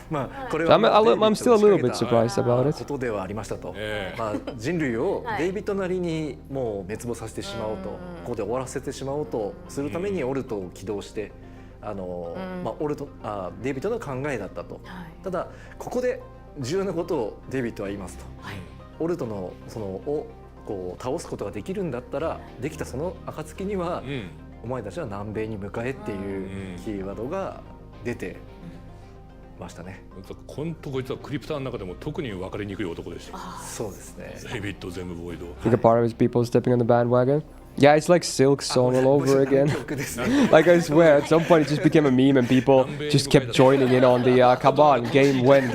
まあこれ I'm は I'm still a little bit surprised about こ it. とではありましたと、ええまあ、人類をはいデイビッドなりにもう滅亡させてしまおうと、ここで終わらせてしまおうとするためにオルトを起動してまあ、デイビッドの考えだったと、ただここで重要なことをデイビッドは言いますと、オルトのをこう倒すことができるんだったらできたその暁には、お前たちは南米に向かえっていうキーワードが出てましたね。こんとこいつはクリプターの中でも特に分かりにくい男でした。そうですね。デイビッド・ゼムボイド。 Like a part of his people stepping on the bandwagon. Yeah, it's like Silk's song all over again. Like I swear, at some point it just became a meme and people just kept joining in on the come on, game win,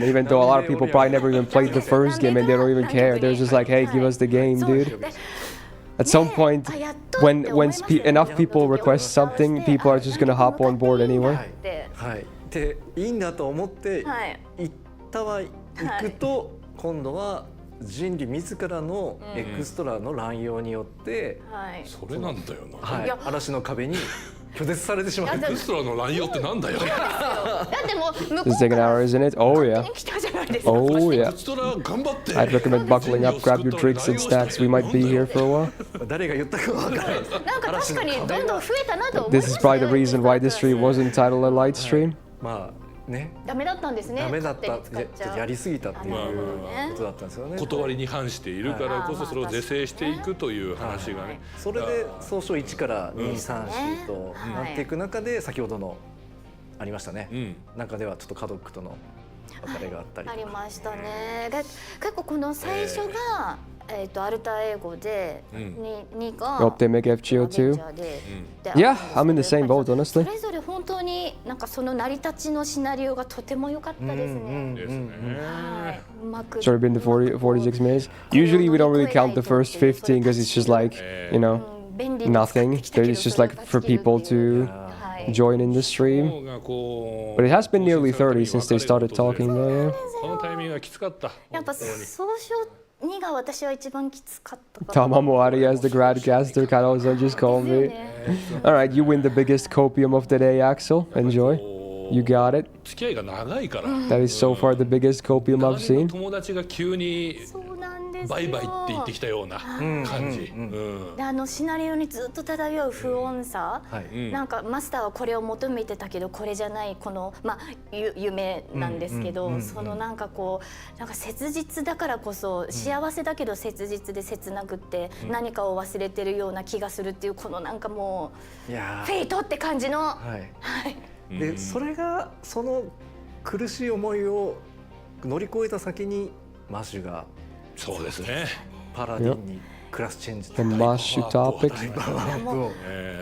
even though a lot of people probably never even played the first game and they don't even care. They're just like, hey, give us the game, dude. At some point, when enough people request something, people are just gonna hop on board anyway. はい。でいいんだと思って行くと、今度は人類自らのエクストラの乱用によって、それなんだよな。はい、嵐の壁に拒絶されてしまう。エクストラの乱用ってなんだよ。だってもう向こ Does it take an hour, isn't it? Oh yeah. う来たじゃないですか。 Oh エ yeah. クストラ頑張って。 I'd recommend buckling up, grab your drinks and snacks. We might be here for a while. 誰が言ったかわからない。なんか確かにどんどん増えたなと思い This ます is probably the reason why this stream wasn't titled a light stream. まあね、ダメだったんですね。ダメだった、勝手に使っちゃうやりすぎたっていうことだったんですよね。断りに反しているからこそそれを是正していくという話がね。それで総称1から2、3、4となっていく中で先ほどのありましたね。中ではちょっとカドックとの別れがあったり。ありましたね。で結構この最初がアルタ英語で2が Hope they make FGO too. Yeah, I'm in the same boat, そ honestly. れぞれ本当になんかその成り立ちのシナリオがとても良かったですね。ですね。はい。うまく It's already been the 46 minutes. Usually we don't really count the first 15 because it's just like, you know, 便利に使って nothing. きたけど It's just like for people to はい join in the stream. But it has been nearly 30 since they started talking though, yeah. このタイミングがきつかった。やっぱ総称2が私は一番きつかったかな。 Tamamoari as the Gradcaster, Kano-san just called me. Alright, you win the biggest copium of the day, Axel. Enjoy. You got it. 付き合いが長いから。 That is so far the biggest copium I've 長年 seen. の友達が急にそうなんですよ。バイバイって言ってきたような感じ。でシナリオにずっと漂う不穏さ、なんかマスターはこれを求めてたけどこれじゃないこのまあ夢なんですけど、そのなんかこうなんか切実だからこそ幸せだけど切実で切なくって何かを忘れてるような気がするっていうこのなんかもういやフェイトって感じの。はい。でそれがその苦しい思いを乗り越えた先にマッシュがそうですね。パラディンにクラスチェンジ The Mashu topic. パワーアップを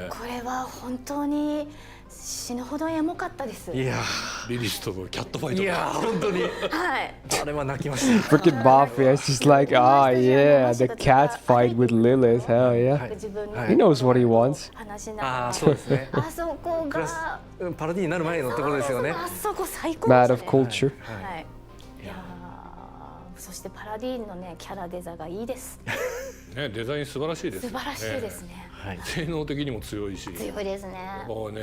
これは本当に死ぬほどエモかったです。いやリリスとのキャットファイト。いや本当にはい。あれは泣きました。 Freaking Mafia is just like, ah, yeah, the cat fight with Lilith. Hell yeah. 自分の He knows what he wants. 話しながら。ああそうですね。あそこクラスがパロディになる前のところですよね。あそこ最高でした Mad ね。 of culture. はい。いやーそしてパラディーンのねキャラデザがいいです。ね、デザイン素晴らしいです。素晴らしいですね。はい。性能的にも強いし。強いですね。もうね、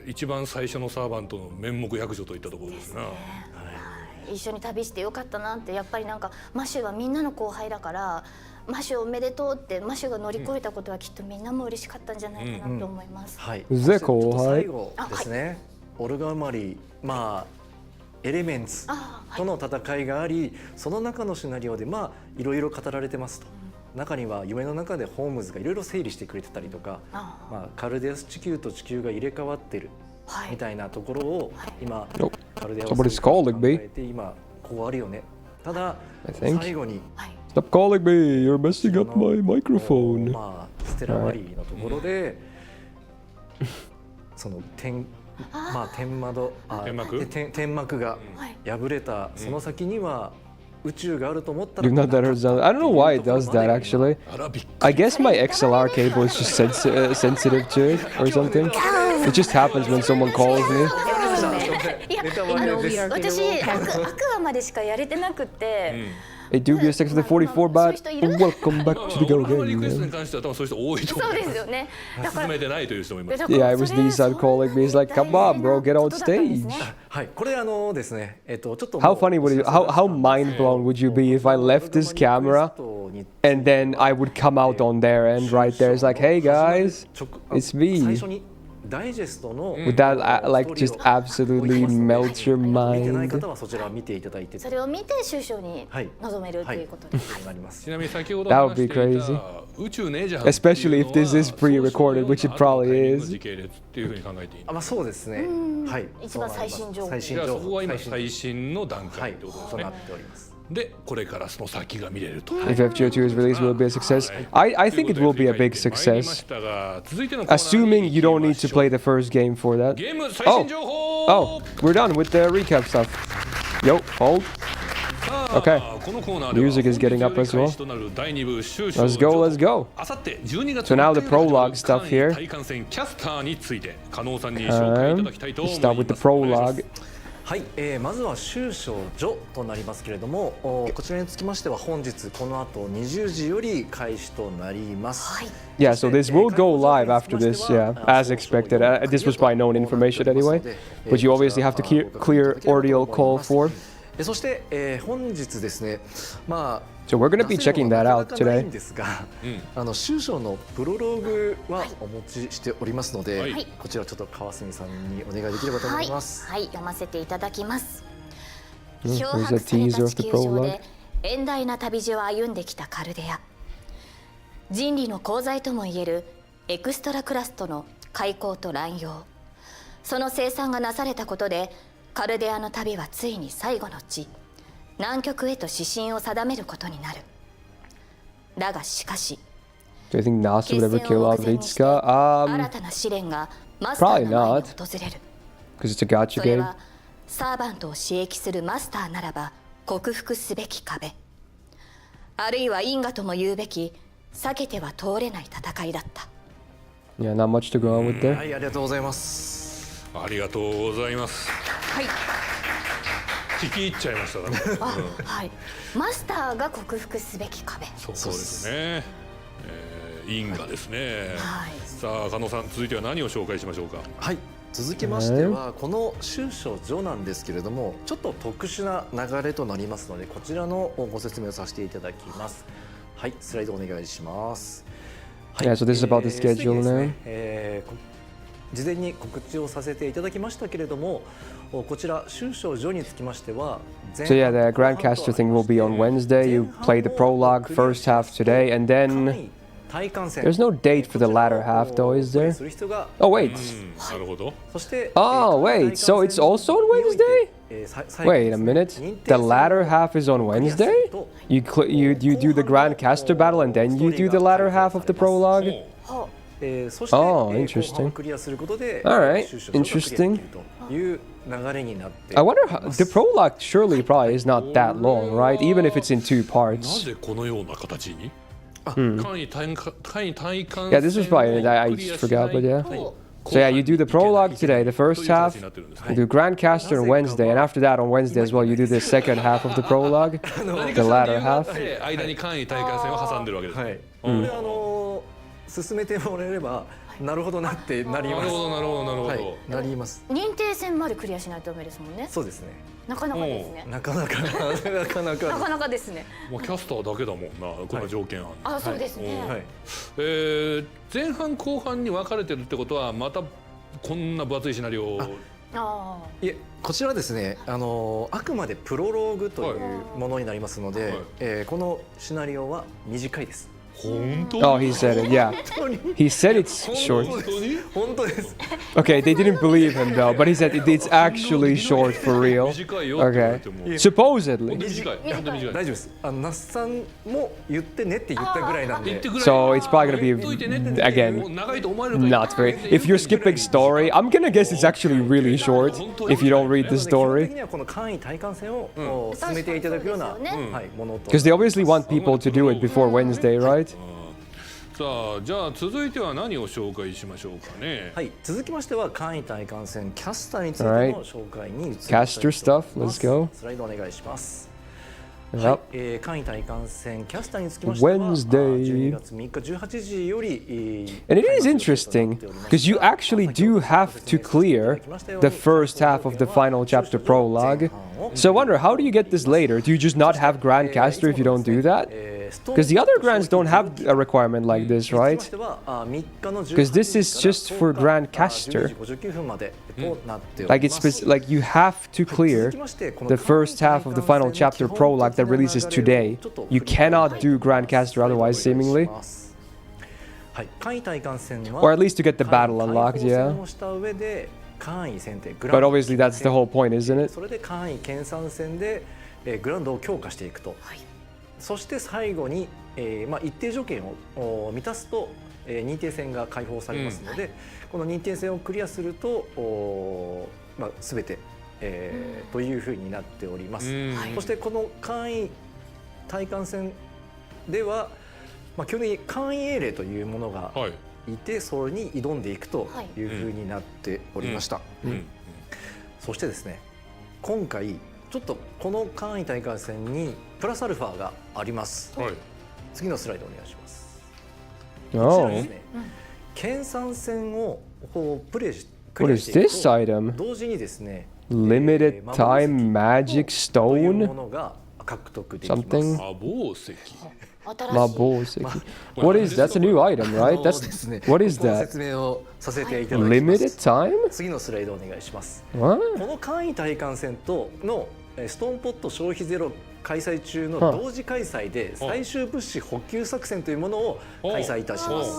一番最初のサーバントの面目躍如といったところですな。一緒に旅してよかったなって。やっぱりなんかマシュはみんなの後輩だからマシュおめでとうってマシュが乗り越えたことはきっとみんなも嬉しかったんじゃないかなと思います。はい。ぜそしてちょっと後輩最後ですね。オルガ生まりまあエレメンツとの戦いがあり、その中のシナリオでまあいろいろ語られてますと。中には夢の中でホームズがいろいろ整理してくれてたりとか、まあカルデアス地球と地球が入れ替わってるみたいなところを今カルデアス Somebody's calling me. 考えて今こうあるよね。ただ I think. 最後に Stop calling me. You're messing up my microphone. まあステラマリーのところでそのまあ天窓天幕が破れたその先には宇宙があると思ったら You've not that heard sound. I don't know why it does that actually. I guess my XLR cable is just sensitive to it or something. It just happens when someone calls me. いや私アクアまでしかやれてなくて。Hey, dubious text of the 44 bot. Welcome back to the go あリクエスト game. に関しては多分そういう人多いと思う。そうですよね。だから進めてないという人もいます。Yeah, it was D-side calling me. He's like, come on, bro, get on stage. はい、これですね、ちょっと How funny would it? How mind blown would you be if I left this camera and then I would come out on there and right there it's like, hey guys, it's 最 me. 初にダイジェストの Would that like just absolutely melt your 見てない mind? 方はそちらを見ていただいてそれを見て首相に臨めるということです。なりますち。なみに先ほど That would 話 be してい crazy. た宇宙ねえじゃん。 Especially if this is pre-recorded, which it probably is. 時系列っていうふうに考えていい。まあそうですね。はい。一番最新情報最新じゃあ情報。そこは今最最新の段階はいってことですねとなっ。ております。でこれからその先が見れると。 If FGO2 is released, will it be a success? I think it will be a big success. 続いてのコーナー Assuming に you don't need 行き to ましょう play the first game for that. ゲーム最新情報。 Oh, we're done with the recap stuff. Yo, hold. さあ Okay. このコーナーでは Music is getting up as well. 本日より開始となる第2部終章 Let's go, let's go. あさって12月 So now the 3日より prologue stuff 始まる here. 対艦戦キャスターについて加納さんに紹介いただきたいと思い Start ま with the す。お願いしま prologue. す。はい、まずは終章序となりますけれども、こちらにつきましては本日この後20時より開始となります。Yeah, so this will go live after this, yeah, as expected. This was by known information anyway, but you obviously have to clear ordeal call for. そして本日ですね、まあ So we're going to be checking that out なかなかない today. んですが、終章のプロローグはお持ちしておりますので、はいこちらちょっと川澄さんにお願いできればと思います。はい、読ませていただきます。 Here's 漂 a 白され teaser た of 地 the 球上 prologue. で遠大な旅路を歩んできたカルデア。人類の功罪ともいえるエクストラクラストの開口と乱用。その生産がなされたことでカルデアの旅はついに最後の地南極へと指針を定めることになる。だがしかし Do you think NASA 決 would ever 戦 kill を目前にして Avritska? 新たな試練がマスターの前に訪れる。 Because it's a gacha それ game. はサーバントを刺激するマスターならば克服すべき壁、あるいは因果とも言うべき避けては通れない戦いだった。 Yeah, not much to go on with は there. い、ありがとうございます。ありがとうございます。はい、聞き入っちゃいましたから。あ、はい、マスターが克服すべき壁。そうですね。因果ですね。はい、さあ加納さん続いては何を紹介しましょうか。はい、続きましてはこの終章序なんですけれども、ちょっと特殊な流れとなりますのでこちらのご説明をさせていただきます。はい、スライドお願いします。はい、 Yeah, so this is about the すでに schedule ですね now. 事前に告知をさせていただきましたけれども、こちら終章序につきましては So yeah, the Grandcaster thing will be on Wednesday. You play the prologue first half today, and then there's no date for the latter half, though, is there? Oh wait. なるほど。そして Oh wait, so it's also on Wednesday? Wait a minute. The latter half is on Wednesday? You do the Grandcaster battle and then you do the latter half of the prologue? そして、後半 interesting. をクリアすることで Alright, 終章がクリアできる interesting. という流れになって I wonder how the prologue surely probably is not that long, right? Even if it's in 2 parts. なぜこのような形に Yeah, this was probably I just forgot, but yeah. So yeah, you do the prologue today, the first half. You do Grandcaster on Wednesday, and after that on Wednesday as well, you do the second half of the prologue, the latter half. 間に簡易体感戦を挟んでるわけです。はい、これ進めてもらえればなるほどなってなります。なるほどなるほどなるほど。はい、なります。認定戦までクリアしないとダメですもんね。そうですね。なかなかですね。なかなかですね。もうキャスターだけだもんな、この条件は。あ、そうですね。はい。前半後半に分かれてるってことはまたこんな分厚いシナリオ。いえ、こちらですね、あくまでプロローグというものになりますので、このシナリオは短いです。本当？ Oh, he said it. Yeah, he said it's short. 本当です。Okay, they didn't believe him though, but he said it's actually short for real. Okay, supposedly. 短い。本当に短い。大丈夫です。那須さんも言ってねって言ったぐらいなんで。So it's probably gonna be again not very. If you're skipping story, I'm gonna guess it's actually really short if you don't read the 基本 story. 的にはこの簡易体感戦を進めていただくようなものと。 Because they obviously want people to do it before Wednesday, right? さあ、じゃあ続いては何を紹介しましょうかね。はい、続きましては簡易体感戦キャスターについての紹介に移りたいと思います。 Caster stuff, let's go. スライドお願いします。 Yep. はい、簡易体感戦キャスターにつきましては Wednesday. 12月3日18時より And it is interesting because you actually do have to clear the first half of the final chapter prologue. So I wonder, how do you get this later? Do you just not have Grandcaster if you don't do that? Because the other Grands don't have a requirement like this, right? Because this is just for Grandcaster. Like it's like you have to clear the first half of the final chapter prologue that releases today. You cannot do Grandcaster otherwise, seemingly. Or at least to get the battle unlocked, yeah. But obviously that's the whole point, isn't it? それで簡易研鑽戦でグラウンドを強化していくと。そして最後に一定条件を満たすと認定戦が解放されますので、この認定戦をクリアすると全てというふうになっております。そしてこの簡易体感戦では基本的に簡易英霊というものがいて、それに挑んでいくというふうになっておりました。そしてですね、今回ちょっとこの簡易大会戦にプラスアルファがあります。次のスライドお願いします。こちらですね、研鑽戦をプレイしていくと同時にですね、Limited time magic stone? ものが獲得できます。Something? 魔法石。魔法石。What is that? That's a new item, right? That's what is that? 説明をさせていただきます。Limited time? 次のスライドお願いします。What? この簡易体感戦とのストーンポット消費ゼロ開催中の同時開催で最終物資補給作戦というものを開催いたします。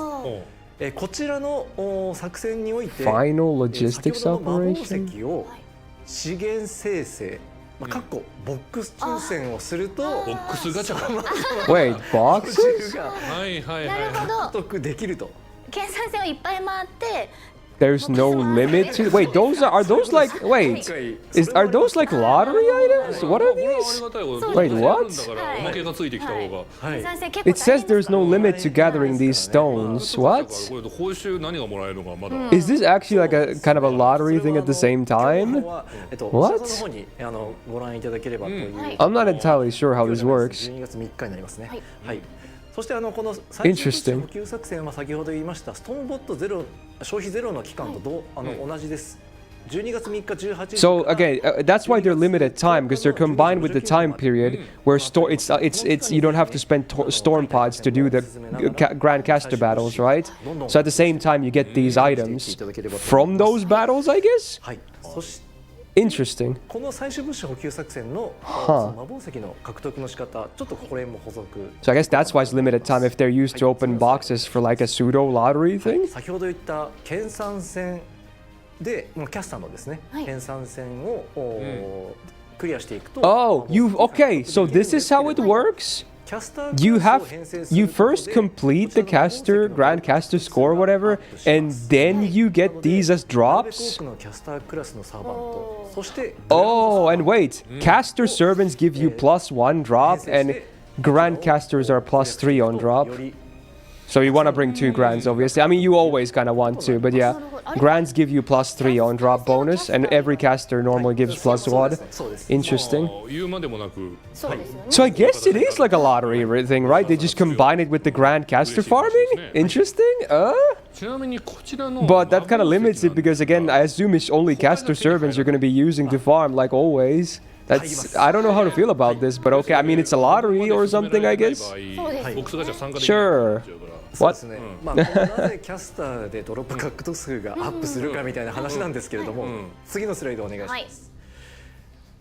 こちらの作戦において先ほどの魔法石を資源生成ボックス抽選をするとボックスガチャか。Wait, boxes? が獲得できると。研鑽戦をいっぱい回って。There's no limit to. Wait, are those like? Wait, are those like lottery items? What are these? Wait, what? It says there's no limit to gathering these stones. What? Is this actually like a kind of a lottery thing at the same time? What? I'm not entirely sure how this works. 12月3日になりますね。はい。そしてこの最終補給作戦は先ほど言いましたストーンボットゼロ消費ゼロの期間と同じです。12月3日18時。So again, that's why they're limited time because they're combined with the time period where it's you don't have to spend storm pods to do the Grandcaster battles, right? So at the same time you get these items from those battles, I guess. はい。そして Interesting. この最終物資補給作戦の魔法石の獲得の仕方、ちょっとこれも補足。So I guess that's why it's limited time if they're used to open boxes for like a pseudo lottery thing. 先ほど言った研鑽戦でキャスターのですね、研鑽戦をクリアしていくと。Oh, okay. So this is how it works. you first complete the caster, grand caster score, whatever, and then you get these as drops? Oh, and wait, caster servants give you +1 drop, and grand casters are +3 on drop. So you want to bring 2 grands, obviously. I mean, you always kind of want to, but yeah. Grands give you +3 on drop bonus, and every caster normally gives +1. Interesting. So I guess it is like a lottery thing, right? They just combine it with the grand caster farming? Interesting. But that kind of limits it because, again, I assume it's only caster servants you're going to be using to farm, like always. I don't know how to feel about this, but okay. I mean, it's a lottery or something, I guess. Sure. What? まあなぜキャスターでドロップ獲得数がアップするかみたいな話なんですけれども、次のスライドお願いします。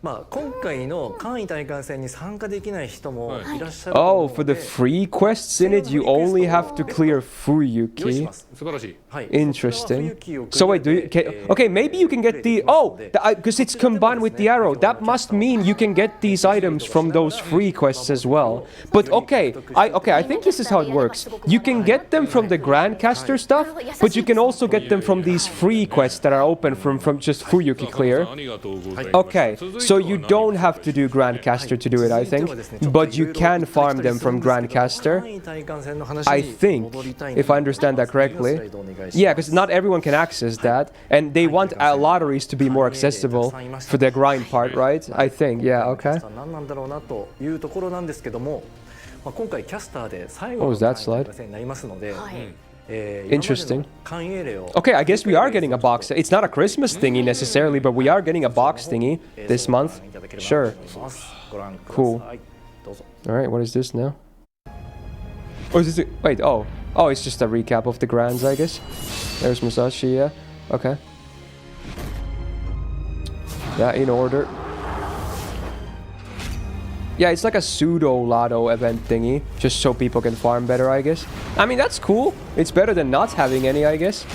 まあ今回の簡易体感戦に参加できない人もいらっしゃると思うので。Oh, for the free quests in it, you only have to clear Fuyuki. Interesting. So wait, okay, maybe you can get the because it's combined with the arrow. That must mean you can get these items from those free quests as well. But okay, I think this is how it works. You can get them from the Grandcaster stuff, but you can also get them from these free quests that are open from just Fuyuki clear. Okay, so you don't have to do Grandcaster to do it, I think, but you can farm them from Grandcaster. I think, if I understand that correctly. Yeah, because not everyone can access that, and they want lotteries to be more accessible for the grind part, right? I think, yeah, okay. What was that slide? Interesting. Okay, I guess we are getting a box. It's not a Christmas thingy necessarily, but we are getting a box thingy this month. Sure. Cool. Alright, what is this now? Oh, is this wait, oh, it's just a recap of the grands, I guess. There's Musashi, yeah. Okay. Yeah, in order. Yeah, it's like a pseudo lotto event thingy, just so people can farm better, I guess. I mean, that's cool. It's better than not having any, I guess.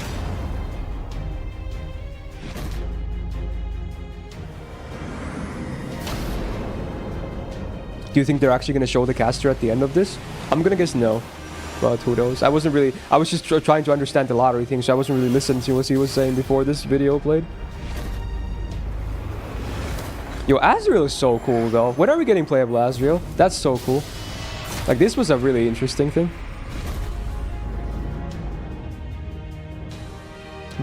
Do you think they're actually going to show the caster at the end of this? I'm going to guess no. But who knows? I was just trying to understand the lottery thing, so I wasn't really listening to what he was saying before this video played. Yo, Azrael is so cool, though. When are we getting playable Azrael? That's so cool. Like, this was a really interesting thing.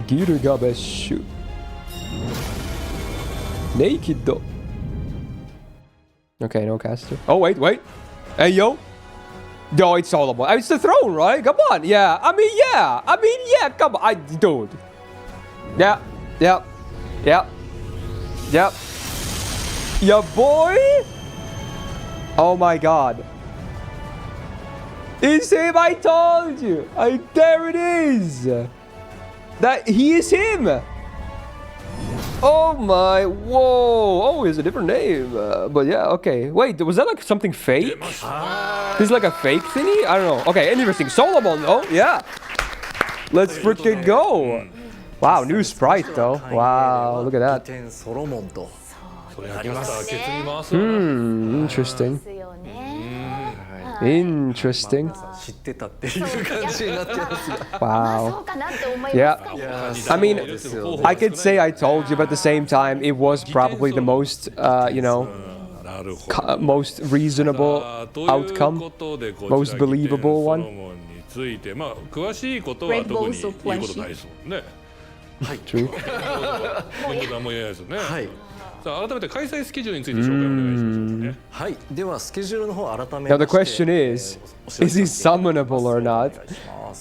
Girugabeshu. Naked, though. Okay, no caster. Oh, wait. Hey, yo. No, it's Solomon. It's the throne, right? Come on. Yeah. I mean, yeah. Come on. Dude. Yeah. Yeah, boy. Oh, my God. It's him. I told you. There it is. He is him. Oh my, whoa. Oh, it's a different name. But yeah, okay. Wait, was that like something fake? This is like a fake thingy? I don't know. Okay, interesting. Solomon, though. Yeah. Let's freaking go. Wow, new sprite, though. Wow, look at that. Interesting. Interesting. Wow. Yeah. I mean, I could say I told you, but at the same time, it was probably the most, most reasonable outcome, most believable one. Red Bull so plenty. True. さあ改めて開催スケジュールについて紹介お願いしますね。はい、ではスケジュールの方改めまして。Now the question is he summonable or not?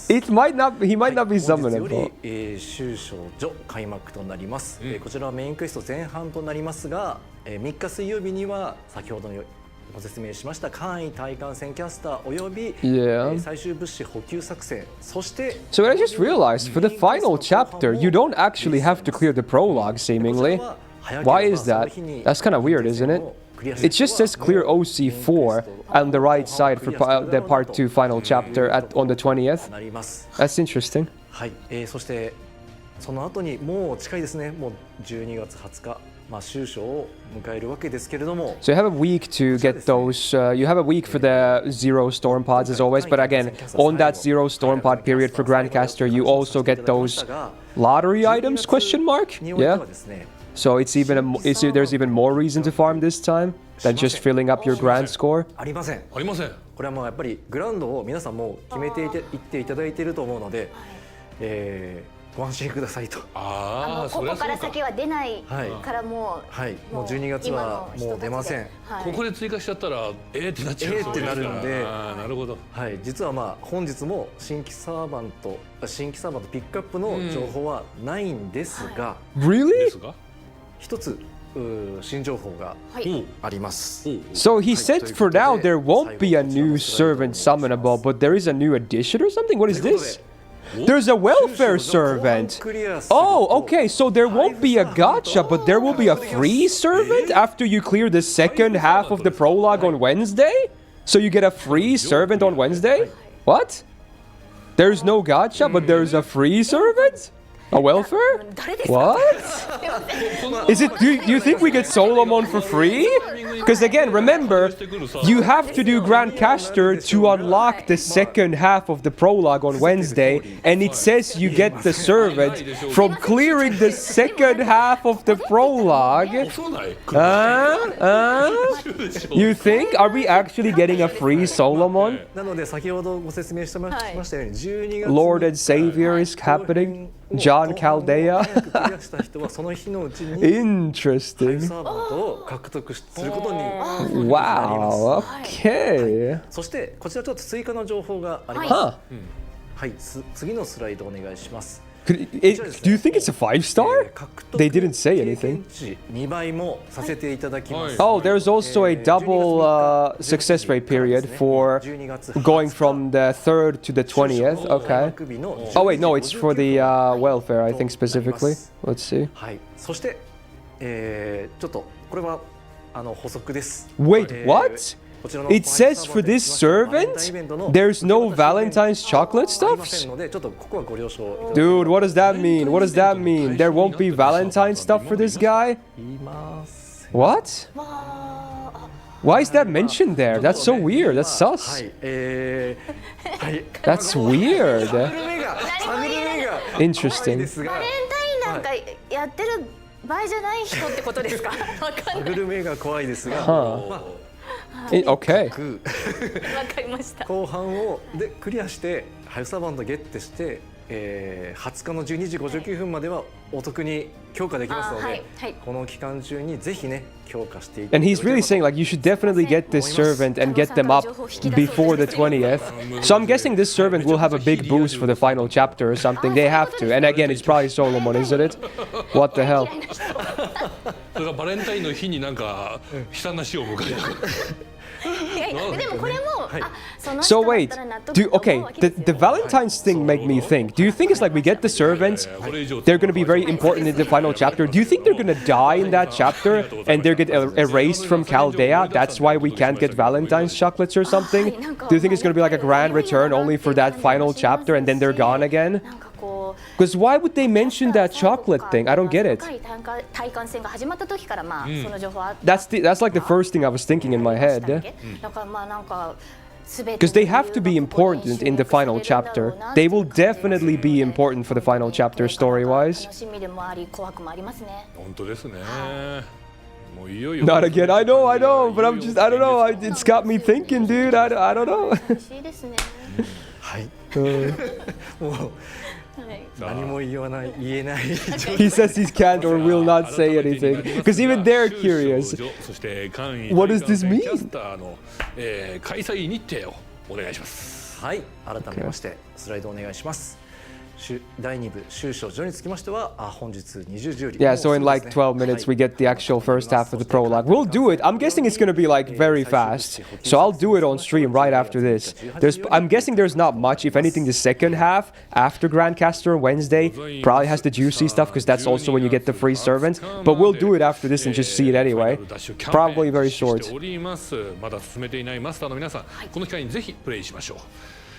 He might not be summonable. 終章所開幕となります。こちらはメインクエスト前半となりますが、3日水曜日には先ほどのご説明しました簡易対艦戦キャスターおよび最終物資補給作戦、そして So I just realized for the final chapter you don't actually have to clear the prologue seemingly. Why is that? That's kind of weird, isn't it? It just says clear OC4 on the right side for the part 2 final chapter on the 20th. That's interesting. はい、そしてその後にもう近いですね。もう12月20日、まあ終章を迎えるわけですけれども。 So you have a week to get those. You have a week for the zero storm pods as always. But again, on that zero storm pod period for Grandcaster, you also get those lottery items? Question mark? Yeah. So it's even there's even more reason to farm this time than just filling up your grand score. ありません。ありません。これはもうやっぱりグラウンドを皆さんも決めていっていただいていると思うので、ご安心くださいと。ああ、ここから先は出ないからもう、はい、もう12月はもう出ません。ここで追加しちゃったらってなっちゃう。ってなるので、なるほど。はい、実はまあ本日も新規サーバントピックアップの情報はないんですが、Really? ですが、一つ新情報があります。 So he said for now there won't be a new servant summonable, but there is a new addition or something? What is this? There's a welfare servant. Oh, okay, so there won't be a gacha, but there will be a free servant after you clear the second half of the prologue on Wednesday? So you get a free servant on Wednesday? What? There's no gacha, but there's a free servant? A welfare? What? Is it? Do you think we get Solomon for free? Because again, remember, you have to do Grandcaster to unlock the second half of the prologue on Wednesday, and it says you get the servant from clearing the second half of the prologue. You think? Are we actually getting a free Solomon? なので先ほどご説明しましたように12月 Lord and Savior is happening. John Chaldea. Interesting. Wow. Okay. そしてこちらちょっと追加の情報があります。はい、次のスライドお願いします。Do you think it's a 5-star? They didn't say anything. Oh, there's also a double success rate period for going from the 3rd to the 20th. Okay. Oh wait, no, it's for the welfare, I think specifically. Let's see. そしてちょっとこれは補足です。 Wait, what? It says for this servant, there's no Valentine's chocolate stuffs? Dude, what does that mean? What does that mean? There won't be Valentine's stuff for this guy? What? Why is that mentioned there? That's so weird. That's sus. That's weird. Interesting. 場合じゃない人ってことですか？グルメが怖いですが、Okay. わかりました。後半をでクリアしてハユサバンドゲットして、20日の12時59分まではお得に強化できますので、この期間中にぜひね強化していって。 And he's really saying like you should definitely get this servant and get them up before the 20th. So I'm guessing this servant will have a big boost for the final chapter or something. They have to. And again, it's probably Solomon, isn't it? What the hell? それがバレンタインの日になんか悲惨な死を迎えた。 So wait, okay, the Valentine's thing made me think. Do you think it's like we get the servants, they're going to be very important in the final chapter? Do you think they're going to die in that chapter and they're get erased from Chaldea? That's why we can't get Valentine's chocolates or something? Do you think it's going to be like a grand return only for that final chapter and then they're gone again? Because why would they mention that chocolate thing? I don't get it. That's like the first thing I was thinking in my head. Because they have to be important in the final chapter. They will definitely be important for the final chapter story-wise. Not again. I know, but I'm just, I don't know. It's got me thinking, dude. I don't know. He says he can't or will not say anything because even they're curious. What does this mean? 開催日程をお願いします。はい、改めましてスライドお願いします。第2部終章序につきましては本日20時より Yeah, so in like 12 minutes we get the actual first half of the prologue. We'll do it. I'm guessing it's going to be like very fast. So I'll do it on stream right after this. I'm guessing there's not much. If anything, the second half after Grandcaster on Wednesday probably has the juicy stuff because that's also when you get the free servants. But we'll do it after this and just see it anyway. Probably very short. まだ進めていないマスターの皆さん、この機会にぜひプレイしましょう。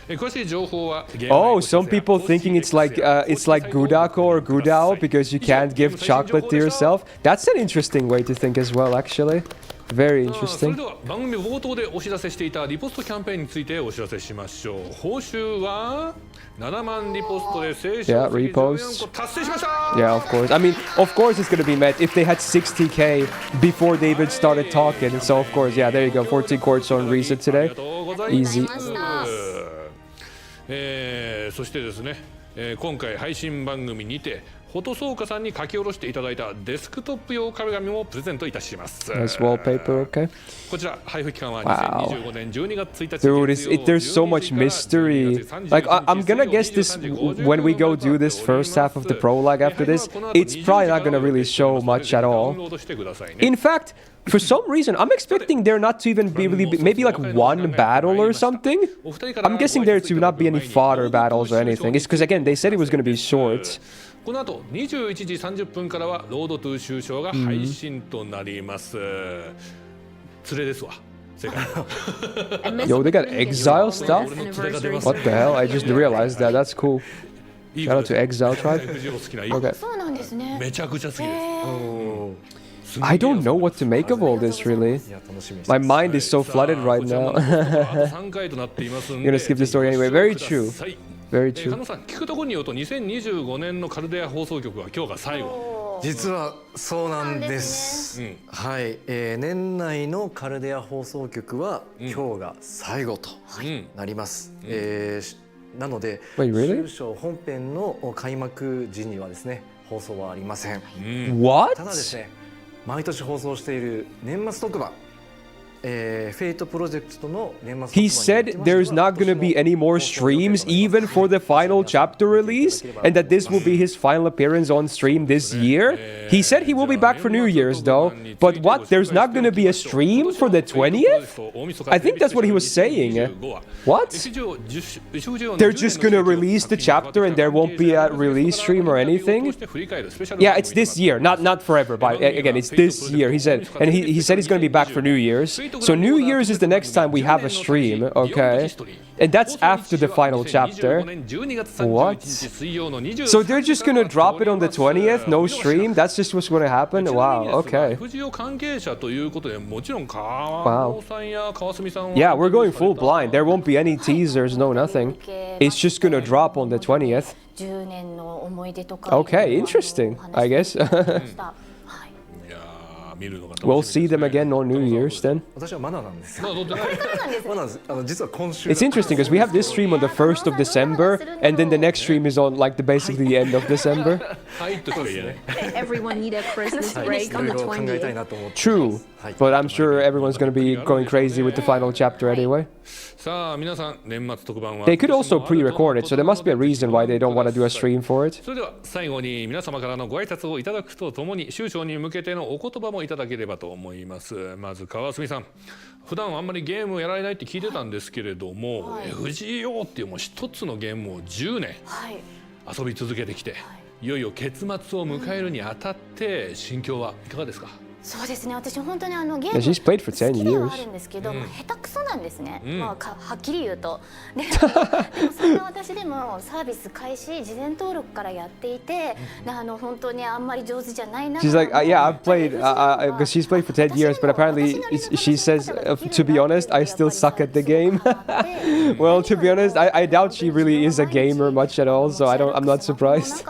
詳しい情報は Oh, some people thinking it's like Gudako or Gudao because you can't give chocolate to yourself. That's an interesting way to think as well, actually. Very それ interesting. では番組冒頭でお知らせしていたリポストキャンペーンについてお知らせしましょう。報酬は7万リポストで正賞 Yeah, 14 reposts. 個達成しました。 Yeah, of course. I mean, of course it's gonna be met if they had 60k before they even started talking. So of course, yeah, there you go. 14 courts on reset あり today. がとうございます。 Easy. そしてですね、今回配信番組にてフォトソーカさんに書き下ろしていただいたデスクトップ用壁紙もプレゼントいたします。 Nice wallpaper, okay. こちら配布期間は Wow. 2025年12月1日 Dude, there's so much mystery. Like, I'm gonna guess this when we go do this first half of the prologue after this, it's probably not gonna really show much at all. In fact, for some reason, I'm expecting there not to even be really, maybe like one battle or something. I'm guessing there to not be any fodder battles or anything. It's because, again, they said it was gonna be short. この後21時30分からはロードトゥー終章が配信となります。連れですわ。世界 Yo, they got exile stuff? What the hell? I just realized that. That's cool. Shout out to Exile Tribe. Okay. そうなんですね。めちゃくちゃ好きです。 I don't know what to make of all this, really. My mind is so flooded right now. 3回となっていますんで You're gonna skip the story anyway. Very true. Very 加 true. 納さん聞くところによると2025年のカルデア放送局は今日が最後。実はそうなんです。はい、年内のカルデア放送局は今日が最後となります。なので Wait, really? 終章本編の開幕時にはですね放送はありません。 What? ただですね、毎年放送している年末特番、フェイトプロジェクトの年末特番 He said there's not gonna be any more streams even for the final chapter release, and that this will be his final appearance on stream this year. He said he will be back for New Year's though. But what? There's not gonna be a stream for the 20th? I think that's what he was saying. What? They're just gonna release the chapter and there won't be a release stream or anything? Yeah, it's this year, not forever. But again, it's this year. He said, and he said he's gonna be back for New Year's. So New Year's is the next time we have a stream, okay? And that's after the final chapter. What? So they're just gonna drop it on the 20th, no stream? That's just what's gonna happen? Wow, okay. Yeah, we're going full blind. There won't be any teasers, no nothing. It's just gonna drop on the 20th. Okay, interesting, I guess. We'll see them again on New Year's then. 私はまだなんですよ。まだです。実は今週。 It's interesting because we have this stream on the 1st of December, and then the next stream is on like basically the end of December. Everyone need a Christmas break on the 20th. True, but I'm sure everyone's gonna be going crazy with the final chapter anyway. さあ皆さん年末特番は They could also pre-record it, so there must be a reason why they don't want to do a stream for it. それでは最後に皆様からのご挨拶をいただくとともに終章に向けてのお言葉もいただければと思います。まず川澄さん、普段あんまりゲームをやられないって聞いてたんですけれども、FGO っていうもう一つのゲームを10年遊び続けてきて、いよいよ結末を迎えるにあたって心境はいかがですか？そうですね。私本当にゲーム She's played for 10 好きでは years. あるんですけど、下手くそなんですね。まあはっきり言うと。でもそんな私でもサービス開始事前登録からやっていて、本当にあんまり上手じゃないな。She's like, yeah, I've played, because she's played for 10 years, but apparently she says, to be honest, I still suck at the game. Well, to be honest, I doubt she really is a gamer much at all, so I'm not surprised.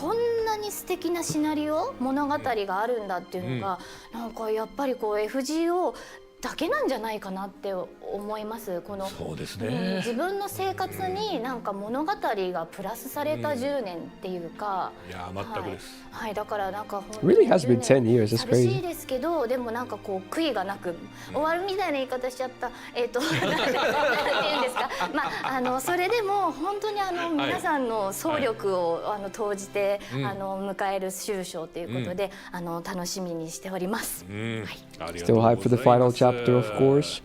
こんなに素敵なシナリオ物語があるんだっていうのが、なんかやっぱりこう FGO だけなんじゃないかなって思います。このそうですね。自分の生活になんか物語がプラスされた10年っていうか、いや全くです。はい、だからなんか Really has been 10 years. That's 寂し crazy. いですけど、でもなんかこう悔いがなく終わるみたいな言い方しちゃった。なんていうんですか。まあそれでも本当に皆さんの総力を投じて迎える終章ということで楽しみにしております。Still hyped for the final chapter, of course.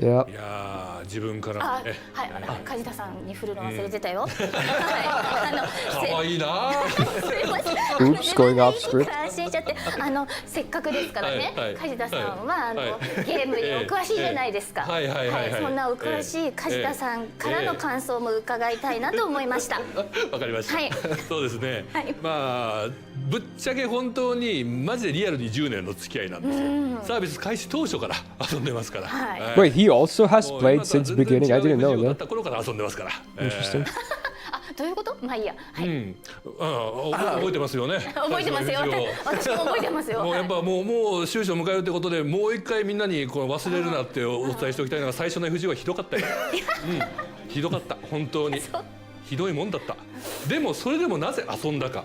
Yeah. いやー自分からあ、ねはい、梶田さんに振るの忘れてたよ。可愛いなOops, going off script. 感心しちゃって、せっかくですからね、はい梶田さんははいゲームにお詳しいじゃないですか。はいはいはいはい、そんなお詳しい梶田さんからの感想も伺いたいなと思いました。わかりました、はい、そうですね、はいまあぶっちゃけ本当にマジでリアルに10年の付き合いなんですよ。サービス開始当初から遊んでますから、はい、Wait, he also has もう played 今とは since 全然 beginning. I 違う didn't know 藤尾だっ that. た頃から遊んでますから、Interesting. あ、どういうこと？まあいいや。はい、覚えてますよね。覚えてますよ。私も覚えてますよ。もうやっぱもう終始を迎えるってことでもう一回みんなにこう忘れるなってお伝えしておきたいのが最初の FGO はひどかったよ。ひどかった本当に。ひどいもんだった。でもそれでもなぜ遊んだか、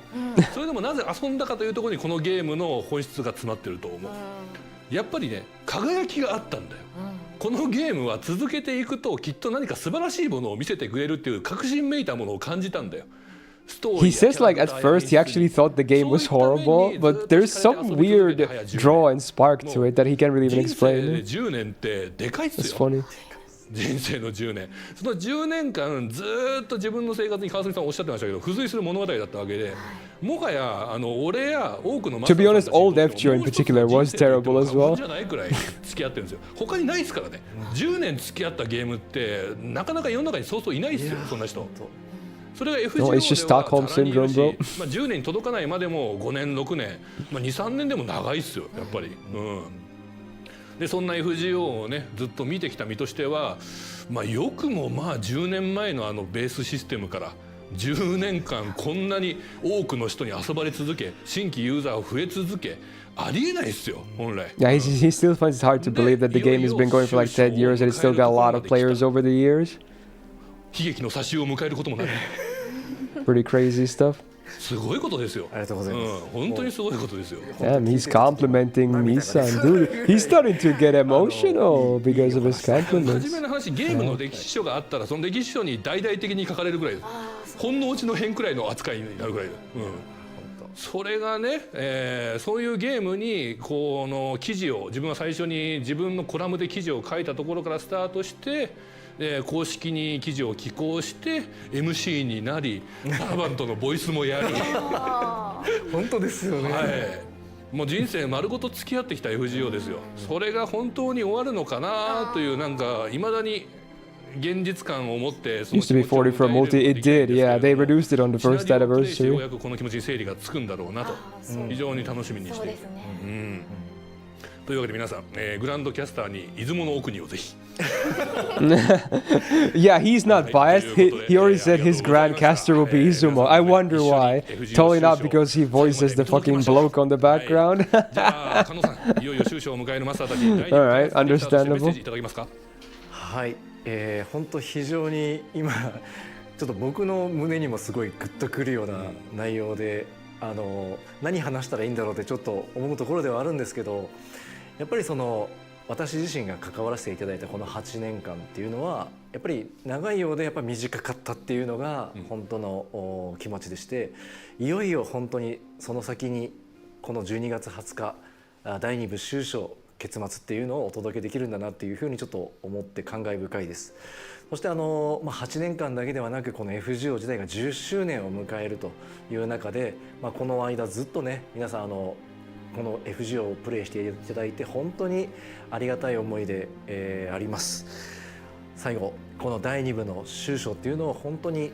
それでもなぜ遊んだかというところにこのゲームの本質が詰まってると思う。やっぱりね輝きがあったんだよ。このゲームは続けていくときっと何か素晴らしいものを見せてくれるっていう確信めいたものを感じたんだよ。He says like at first he actually thought the game was horrible, but there's some weird draw and spark to it that he can't really even 人生 explain. で10年ってでかいっす It's よ。 funny. 人生の10年、その10年間ずーっと自分の生活に川澄さんおっしゃってましたけど付随する物語だったわけで、もはや俺や多くのマスタ To be ー honest, さんたちに old とって FGO in もう一つ particular の was 人生と言って terrible も as 過言 well. じゃないくらい付き合ってるんですよ。他にないですからね。10年付き合ったゲームってなかなか世の中にそうそういないですよ、そんな人。それが FGO で No, は it's just ざら Stockholm にいる syndrome, し bro. まあ10年に届かないまでも5年6年、まあ、23年でも長いっすよやっぱり。でそんな FGO をねずっと見てきた身としては、まあ、よくもまあ10年前のベースシステムから10年間こんなに多くの人に遊ばれ続け新規ユーザーが増え続けありえないですよ本来。 Yeah, he still finds it hard to believe that the game has been going for like 10 years and it's still got a lot of players over the years. 悲劇の差しを迎えることもなく Pretty crazy stuff. すごいことですよ。ありがとうございます。本当にすごいことですよ。 Damn, he's complimenting Misan, dude. He's starting to get emotional because of his 初 compliments. めの話ゲームの歴史書があったらその歴史書に大々的に書かれるぐらいほんのうちの変くらいの扱いになるぐらいで、それがね、そういうゲームにこの記事を自分は最初に自分のコラムで記事を書いたところからスタートして公式に記事を寄稿して MC になりサーバントのボイスもやり本当ですよね。はい、もう人生丸ごと付き合ってきた FGO ですよ。それが本当に終わるのかなというなんかいまだに現実感を持ってその Used to be 40 for a multi. It did, yeah. They reduced it on the first シナリオをプレイしてよう anniversary. やくこの気持ちに整理がつくんだろうなと非常に楽しみにしている。というわけで皆さん、グランドキャスターに出雲の奥にをぜひ。Yeah, he's not biased. He already said his grandcaster will be Izumo. I wonder why. Totally not because he voices the fucking bloke on the background. じゃあ加納さんいよいよ終始を迎えるマスターたちに第 Alright, 2回メッセ understandable. ージいただけますか。はい、本当非常に今ちょっと僕の胸にもすごいグッとくるような内容で、何話したらいいんだろうってちょっと思うところではあるんですけど、やっぱりその私自身が関わらせていただいたこの8年間っていうのはやっぱり長いようでやっぱ短かったっていうのが本当の気持ちでして、いよいよ本当にその先にこの12月20日第2部終章結末っていうのをお届けできるんだなっていうふうにちょっと思って感慨深いです。そして8年間だけではなくこの FGO 自体が10周年を迎えるという中で、この間ずっとね皆さんこの FGO をプレイしていただいて本当にありがたい思いで、あります。最後この第2部の終章っていうのを本当に、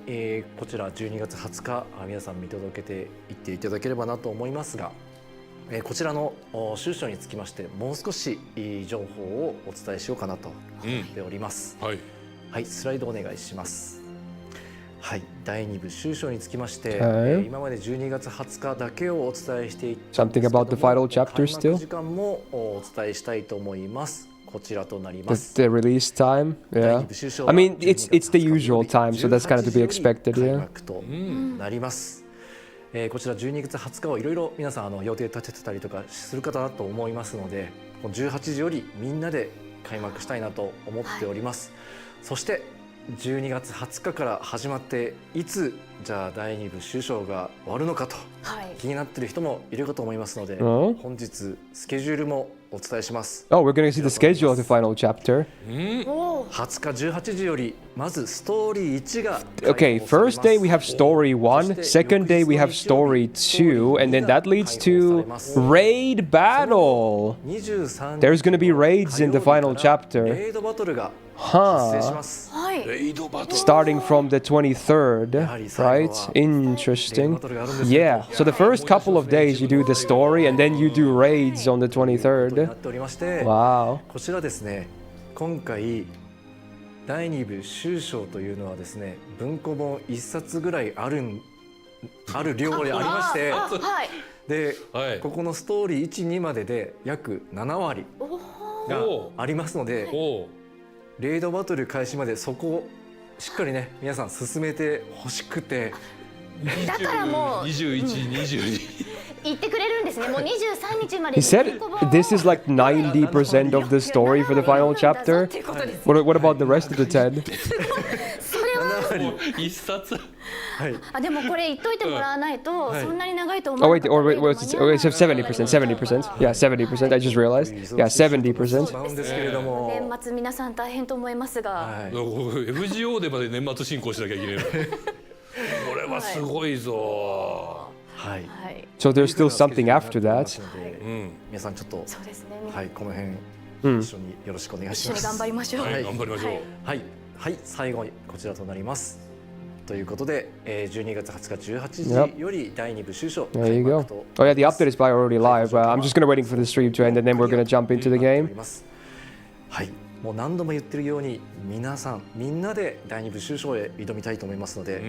こちら12月20日皆さん見届けていっていただければなと思いますが、こちらの終章につきましてもう少し情報をお伝えしようかなと思っております。はい、はい、スライドお願いします。はい、第2部終章につきまして、はい今まで12月20日だけをお伝えしていったん Something ですけど about も the final chapter 開幕 still? 時間もお伝えしたいと思います。こちらとなりま The, す。 the release time, 第 yeah. 2部終章 I は mean, it's the 12 usual time, so that's kind of to be 18時より expected, 開 yeah. 幕となります。こちら12月20日をいろいろ皆さん予定立ててたりとかする方だと思いますので、この18時よりみんなで開幕したいなと思っております。そして12月20日から始まっていつじゃあ第2部終章が終わるのかと気になっている人もいるかと思いますので、本日スケジュールもお伝えします。Oh, we're gonna see the schedule of the final chapter. 20日18時よりまずストーリー1が Okay, first day we have story 1, second day we have story 2, and then that leads to raid battle. 23 There's gonna be raids in the final レ chapter. イドバトルが発生し Huh. ます。はい。レイドバトル Starting from the 23rd, right? Interesting. Yeah, so the first couple of days you do the story and then you do raids on the とな 23rd. っておりまして、 Wow. こちらですね、今回第2部終章というのはですね、文庫本1冊ぐらいある量でありまして、はい。で、はいここのストーリー1、2までで約7割がありますので、おうレイドバトル開始までそこをしっかりね皆さん進めてほしくて、だからもう21、22言ってくれるんですね。もう23日まで He said this is like 90% of the story for the final chapter. What about the rest of the 10? それは一冊でもこれ言っといてもらわないとそんなに長いと思 Oh う。 wait, or wait, it's 70%, 70%. Yeah, 70%. I just realized. Yeah, 70%. なんですけれども、年末皆さん大変と思いますが、はい、FGO でまで年末進行しなきゃいけないのこれはすごいぞ。はい、はい。 So there's still something after that. 皆さんちょっとそうですね。はいこの辺一緒によろしくお願いし一緒にます。頑張りましょう。はい、頑張りましょう。はいはい最後にこちらとなります。ということで、12月20日18時より第2部終章 There you go. Oh yeah, the update is probably already live. I'm just gonna waiting for the stream to end and then we're gonna jump into the game. はい、もう何度も言ってるように皆さんみんなで第2部終章へ挑みたいと思いますので、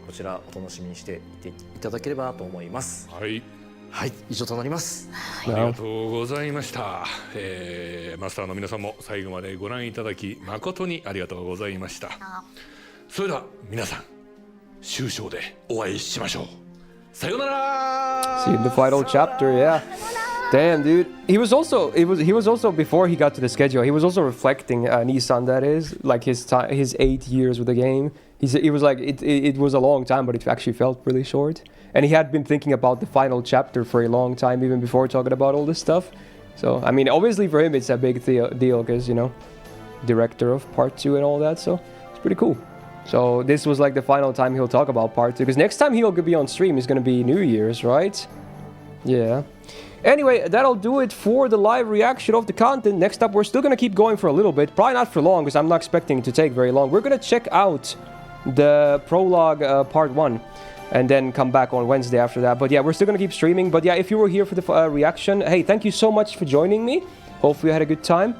こちらお楽しみにしていていただければと思います。はいはい、以上となります。ありがとうございました、マスターの皆さんも最後までご覧いただき誠にありがとうございました。それでは皆さん終章でお会いしましょう。さようなら。 See you in the final chapter, yeah. Damn, dude. He was also before he got to the schedule. He was also reflecting Nissan. That is like his 8 years with the game. He was like it was a long time, but it actually felt really short. And he had been thinking about the final chapter for a long time, even before talking about all this stuff. So I mean, obviously for him it's a big deal because you know, director of part 2 and all that. So it's pretty cool. So this was like the final time he'll talk about part 2 because next time he'll be on stream is gonna be New Year's, right? Yeah. Anyway, that'll do it for the live reaction of the content. Next up, we're still gonna keep going for a little bit. Probably not for long, because I'm not expecting it to take very long. We're gonna check out the Prologue part 1, and then come back on Wednesday after that. But yeah, we're still gonna keep streaming. But yeah, if you were here for the reaction, hey, thank you so much for joining me. Hopefully you had a good time.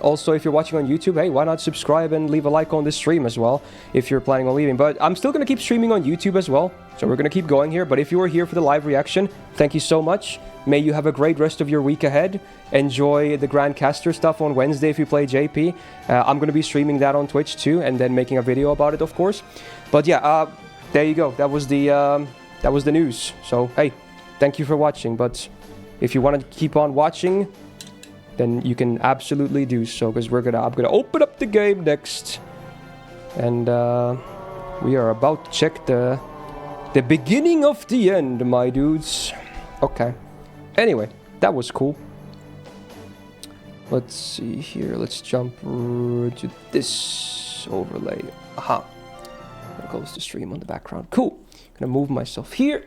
Also, if you're watching on YouTube, hey, why not subscribe and leave a like on this stream as well if you're planning on leaving. But I'm still gonna keep streaming on YouTube as well, so we're gonna keep going here. But if you were here for the live reaction, thank you so much. May you have a great rest of your week ahead. Enjoy the Grandcaster stuff on Wednesday if you play JP. I'm gonna be streaming that on Twitch too, and then making a video about it, of course. But yeah, there you go. That was the news. So hey, thank you for watching. But if you want to keep on watching, then you can absolutely do so, because I'm gonna open up the game next, and we are about to check the beginning of the end, my dudes. Okay. Anyway, that was cool. Let's see here. Let's jump to this overlay. Aha. Gonna close the stream on the background. Cool. Gonna move myself here.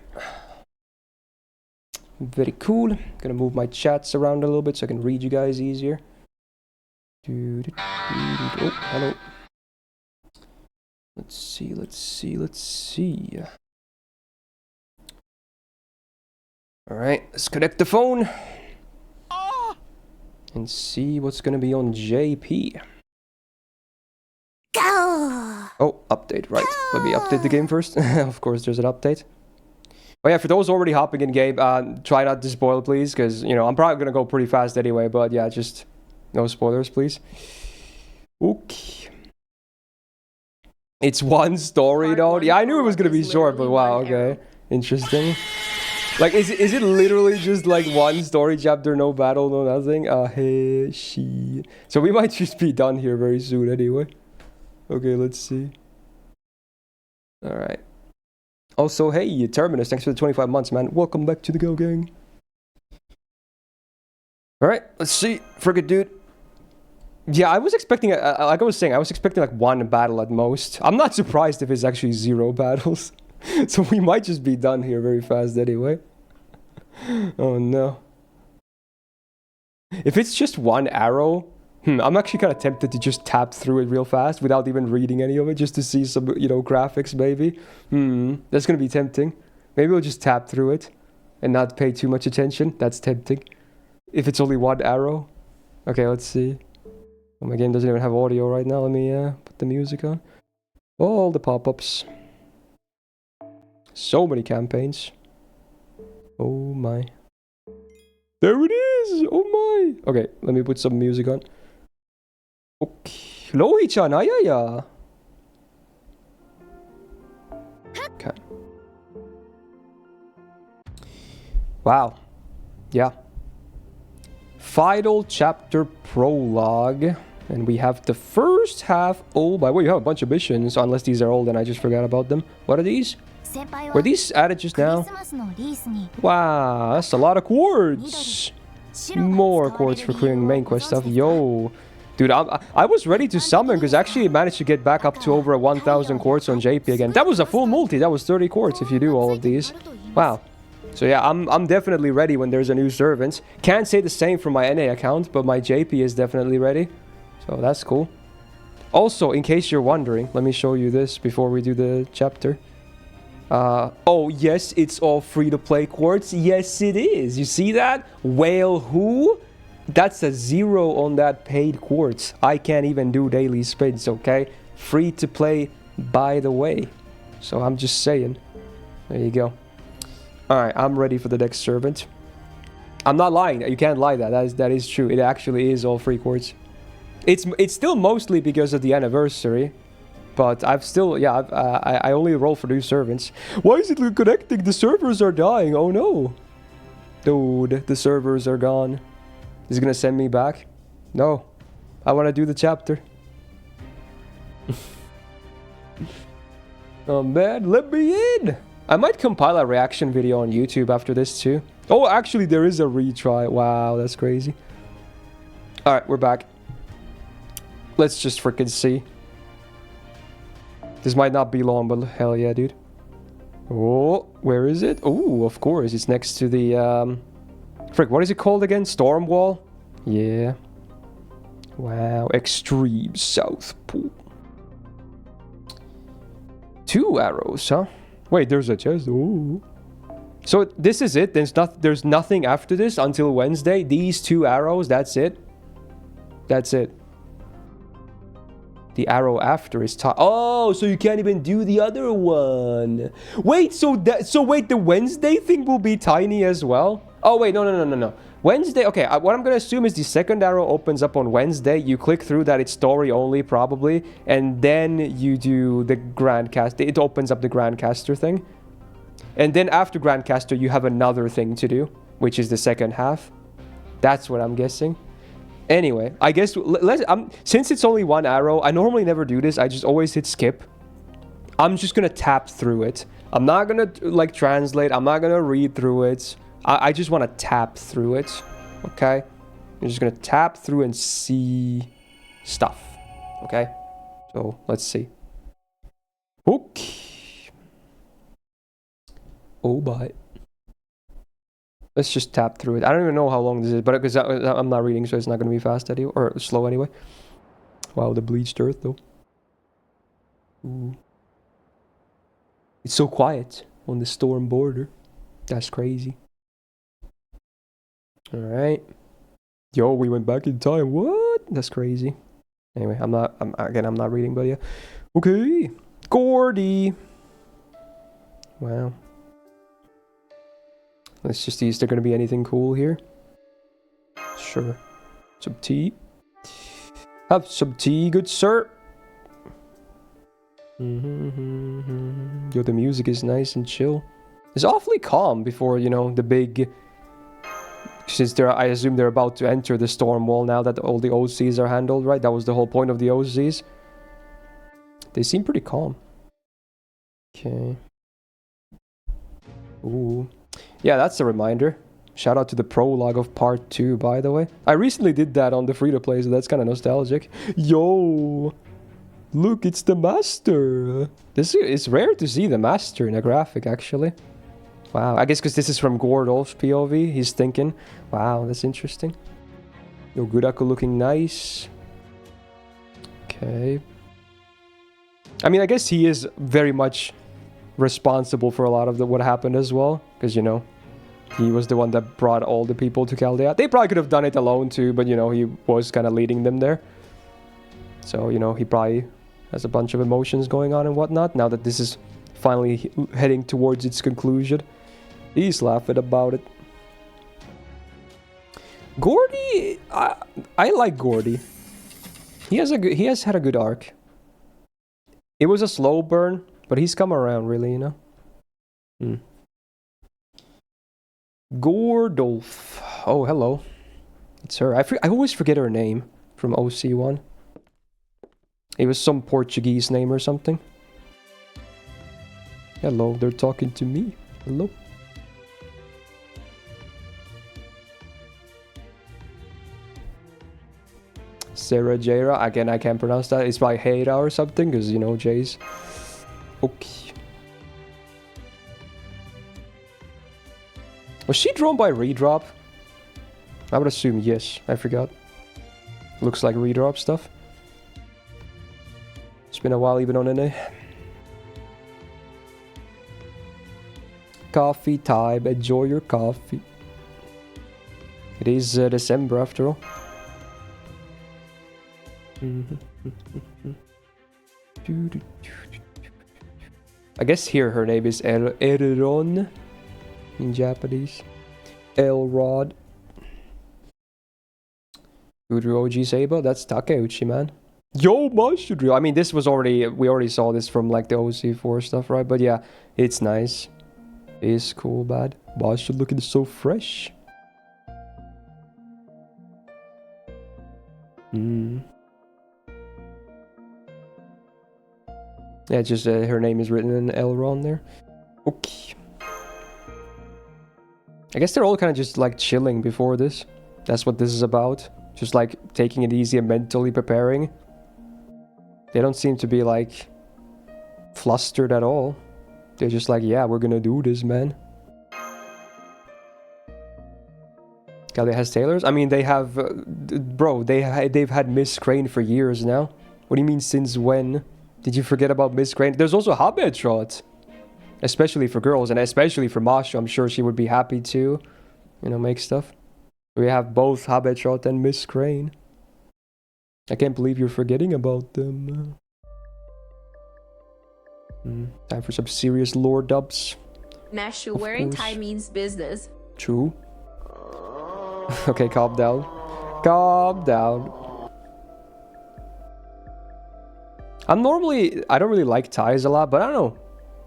Very cool. Gonna move my chats around a little bit so I can read you guys easier. Oh, hello. Let's see. Alright, let's connect the phone. And see what's gonna be on JP. Go! Oh, update, right. Let me update the game first. Of course, there's an update. Oh yeah, for those already hopping in game, try not to spoil, please, because, you know, I'm probably gonna go pretty fast anyway, but yeah, just no spoilers, please. Okay. It's one story, though. Yeah, I knew it was gonna be short, but wow, okay. Interesting. Like, is it literally just like one story chapter, no battle, no nothing? Hey, she. So we might just be done here very soon anyway. Okay, let's see. All right. Also, hey, Terminus, thanks for the 25 months, man. Welcome back to the Go Gang. All right, let's see. Frigate dude. Yeah, I was expecting, like I was saying, I was expecting like one battle at most. I'm not surprised if it's actually 0 battles. So we might just be done here very fast anyway. Oh no. If it's just one arrow, I'm actually kind of tempted to just tap through it real fast without even reading any of it, just to see some, graphics maybe. That's gonna be tempting. Maybe we'll just tap through it and not pay too much attention. That's tempting. If it's only one arrow. Okay, let's see. Oh, my game doesn't even have audio right now. Let me put the music on. All the pop-ups. So many campaigns. Oh my. There it is! Oh my! Okay, let me put some music on. Okay. Lohi-chan, ayaya! Okay. Wow. Yeah. Final chapter prologue. And we have the first half. Oh, by the way, you have a bunch of missions. Unless these are old and I just forgot about them. What are these? Were these added just now? Wow, that's a lot of quartz. More quartz for clearing main quest stuff. Yo. Dude, I was ready to summon because actually I managed to get back up to over 1,000 quartz on JP again. That was a full multi. That was 30 quartz if you do all of these. Wow. So yeah, I'm definitely ready when there's a new servant. Can't say the same for my NA account, but my JP is definitely ready. So that's cool. Also, in case you're wondering, let me show you this before we do the chapter. Oh, yes, it's all free-to-play quartz. Yes, it is. You see that? Whale who? That's a 0 on that paid quartz. I can't even do daily spins, okay? Free-to-play, by the way. So I'm just saying. There you go. Alright, I'm ready for the next servant. I'm not lying. You can't lie that is true. It actually is all free quartz. It's still mostly because of the anniversary. But I've still, yeah, I only roll for new servants. Why is it connecting? The servers are dying. Oh no. Dude, the servers are gone. Is it gonna send me back? No. I want to do the chapter. Oh man, let me in. I might compile a reaction video on YouTube after this too. Oh, actually there is a retry. Wow, that's crazy. Alright, we're back. Let's just freaking see. This might not be long, but hell yeah, dude. Oh, where is it? Oh, of course. It's next to the, frick, what is it called again? Storm Wall? Yeah. Wow. Extreme South Pole. 2 arrows, huh? Wait, there's a chest. Oh. So this is it? There's nothing after this until Wednesday? These 2 arrows, that's it? That's it. The arrow after is oh, so you can't even do the other one. Wait, so wait, the Wednesday thing will be tiny as well? Oh wait, no. Wednesday, okay, what I'm gonna assume is the second arrow opens up on Wednesday. You click through that, it's story only probably, and then you do the Grandcaster. It opens up the Grandcaster thing. And then after Grandcaster, you have another thing to do, which is the second half. That's what I'm guessing. Anyway, I guess since it's only 1 arrow, I normally never do this. I just always hit skip. I'm just gonna tap through it. I'm not gonna like translate. I'm not gonna read through it. I just want to tap through it. Okay, I'm just gonna tap through and see stuff. Okay, so let's see. Okay. Oh, bye. Let's just tap through it. I don't even know how long this is, but because I'm not reading, so it's not going to be fast anyway, or slow anyway. Wow, the bleached earth though. Ooh. It's so quiet on the storm border. That's crazy. All right. Yo, we went back in time. What? That's crazy. Anyway, I'm not reading, but yeah. Okay. Gordy. Wow. Let's just see, is there going to be anything cool here? Sure. Some tea. Have some tea, good sir. Yo, the music is nice and chill. It's awfully calm before, you know, the big... Since I assume they're about to enter the storm wall now that all the OCs are handled, right? That was the whole point of the OCs. They seem pretty calm. Okay. Ooh. Yeah, that's a reminder. Shout out to the prologue of part 2, by the way. I recently did that on the free-to-play, so that's kind of nostalgic. Yo! Look, it's the master! It's rare to see the master in a graphic, actually. Wow, I guess because this is from Gordolf's POV, he's thinking, wow, that's interesting. Yo, Guraku looking nice. Okay. I mean, I guess he is very much responsible for a lot of what happened as well. Because, you know, he was the one that brought all the people to Chaldea. They probably could have done it alone too, but, you know, he was kind of leading them there. So, you know, he probably has a bunch of emotions going on and whatnot. Now that this is finally heading towards its conclusion. He's laughing about it. Gordy, I like Gordy. He has had a good arc. It was a slow burn, but he's come around really, you know. Gordolf. Oh, hello. It's her. I always forget her name from OC1. It was some Portuguese name or something. Hello, they're talking to me. Hello. Sarah Jaira. Again, I can't pronounce that. It's by Heira or something, because, you know, J's. Okay. Was she drawn by Redrop? I would assume yes. I forgot. Looks like Redrop stuff. It's been a while even on NA. Coffee time. Enjoy your coffee. It is December after all. I guess here her name is Elron in Japanese. Elrod. Guru OG Sabo, that's Takeuchi, man. Yo, Mashudru. I mean, this was already, we already saw this from like the OC4 stuff, right? But yeah, it's nice. It's cool, bad. Mashu looking so fresh. Yeah, just her name is written in Elron there. Okay. I guess they're all kind of just like chilling before this. That's what this is about. Just like taking it easy and mentally preparing. They don't seem to be like flustered at all. They're just like, yeah, we're gonna do this, man. Chaldea has tailors? I mean, they have... bro, they've had Miss Crane for years now. What do you mean, since when? Did you forget about Miss Crane? There's also Habetshot. Especially for girls, and especially for Masha. I'm sure she would be happy to, you know, make stuff. We have both Habetshot and Miss Crane. I can't believe you're forgetting about them. Time for some serious lore dubs. Mashu, wearing tie means business. True. Okay, calm down. Calm down. I don't really like ties a lot, but I don't know.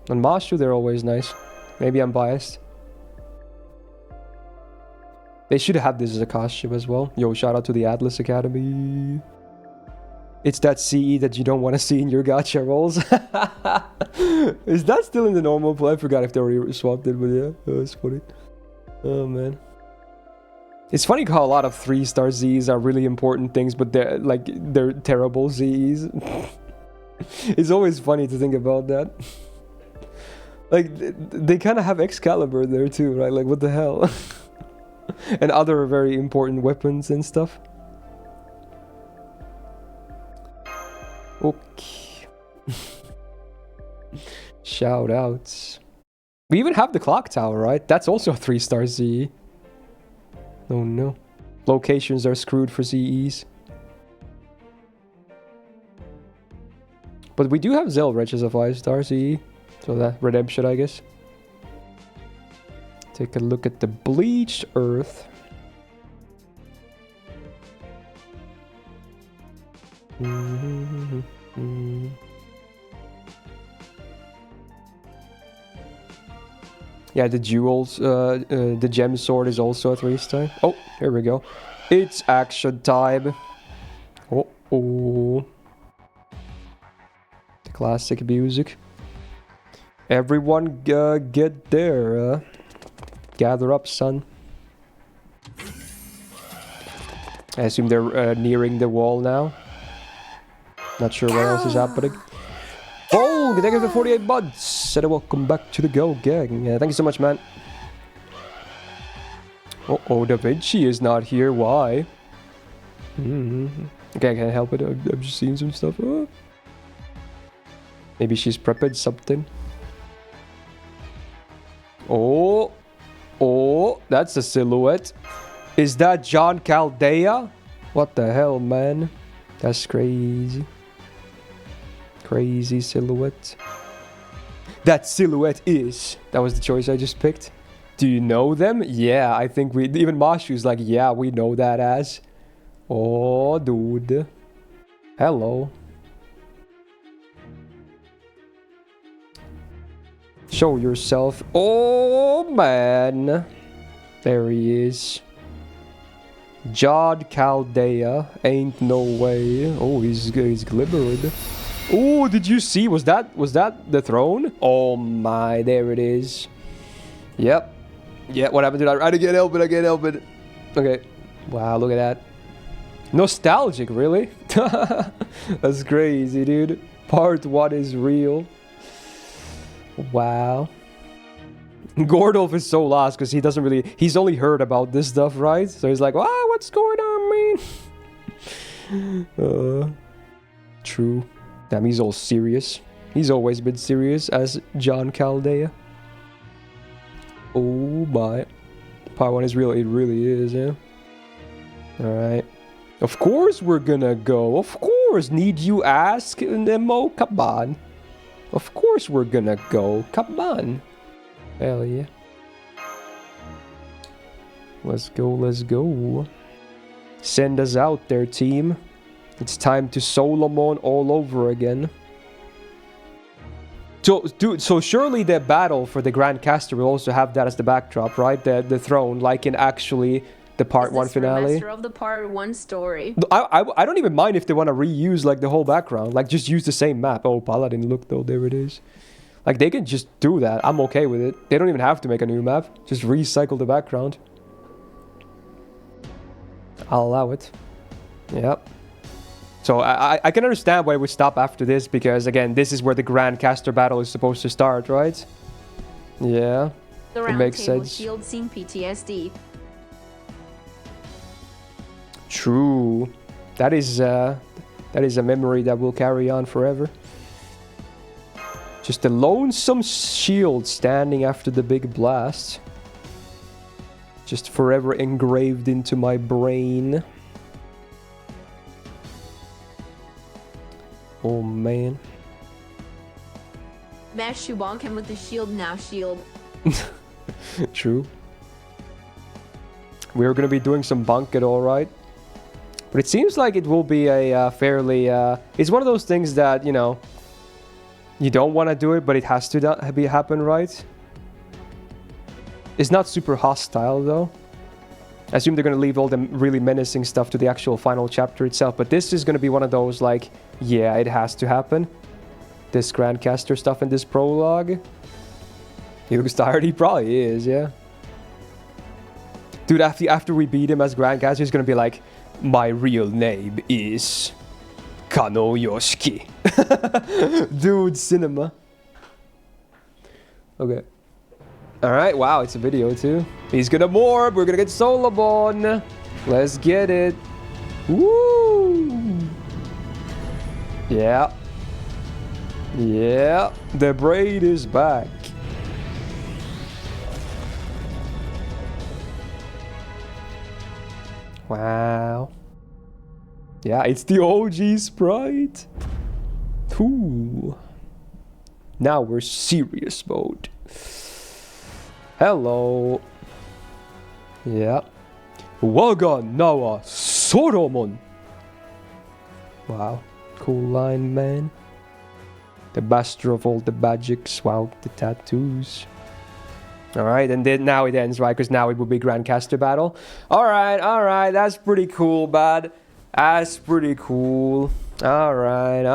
On Mashu, they're always nice. Maybe I'm biased. They should have this as a costume as well. Yo, shout out to the Atlas Academy. It's that CE that you don't want to see in your gacha rolls. Is that still in the normal play? I forgot if they already swapped it, but yeah, that was funny. Oh, man. It's funny how a lot of 3-star Zs are really important things, but they're terrible Zs. It's always funny to think about that. Like, they kind of have Excalibur there too, right? Like, what the hell? And other very important weapons and stuff. Okay. Shout outs. We even have the clock tower, right? That's also a 3-star ZE. Oh no. Locations are screwed for ZEs. But we do have Zelrich as a 5-star ZE. So that redemption, I guess. Take a look at the bleached earth. Yeah, the jewels, the gem sword is also a 3-star. Oh, here we go. It's action time. Oh. The Classic music. Everyone get there. Gather up, son. I assume they're nearing the wall now. Not sure what else is happening. Oh, thank you for the 48 buds. Said welcome back to the Go Gang. Thank you so much, man. Oh, Da Vinci is not here. Why? Okay, I can't help it. I've just seen some stuff. Maybe she's prepped something. Oh, that's a silhouette. Is that John Caldea? What the hell, man? That's crazy. Crazy silhouette. That silhouette is. That was the choice I just picked. Do you know them? Yeah, I think we... Even Mashu's like, yeah, we know that as. Oh, dude. Hello. Show yourself. Oh, man. There he is. John Caldea. Ain't no way. Oh, he's glibbered. Oh, did you see? Was that the throne? Oh, my. There it is. Yep. Yeah, what happened to that? I can't help it. I can't help it. Okay. Wow, look at that. Nostalgic, really? That's crazy, dude. Part 1 is real. Wow. Gordolf is so lost because he doesn't really... He's only heard about this stuff, right? So he's like, wow, what's going on, man? True. Damn, he's all serious. He's always been serious as John Caldea. Oh my. Part 1 is real. It really is, yeah. Alright. Of course we're gonna go. Of course. Need you ask, Nemo? Come on. Of course we're gonna go. Come on. Hell yeah. Let's go, let's go. Send us out there, team. It's time to Solomon all over again. So, dude, so surely the battle for the Grand Caster will also have that as the backdrop, right? The throne, like in actually the Part 1 finale. Of the Part 1 story. I don't even mind if they want to reuse like the whole background. Like just use the same map. Oh, Paladin, look though, there it is. Like they can just do that. I'm okay with it. They don't even have to make a new map. Just recycle the background. I'll allow it. Yep. So I can understand why we stop after this, because again, this is where the Grand Caster battle is supposed to start, right? Yeah. The it makes Round Table sense. Shield scene PTSD. True. That is a memory that will carry on forever. Just a lonesome shield standing after the big blast. Just forever engraved into my brain. Oh man. Mash Shubonk him with the shield, now shield. True. We're gonna be doing some bunket, alright. But it seems like it will be a fairly... it's one of those things that, you know... You don't want to do it, but it has to happen, right? It's not super hostile, though. I assume they're going to leave all the really menacing stuff to the actual final chapter itself. But this is going to be one of those, like... Yeah, it has to happen. This Grandcaster stuff in this prologue. He looks tired. He probably is, yeah. Dude, after we beat him as Grandcaster, he's going to be like... My real name is... Kano Yoshiki. Dude, cinema. Okay. Alright, wow, it's a video too. He's gonna morph, we're gonna get Solomon. Let's get it. Woo! Yeah. Yeah, the braid is back. Wow. Yeah, it's the OG sprite. Ooh. Now we're serious mode. Hello. Yeah. Waga nawa Solomon. Wow. Cool line, man. The master of all the magics. Wow, the tattoos. Alright, and then now it ends, right? Because now it will be Grandcaster battle. Alright, that's pretty cool, bud. That's pretty cool. Alright.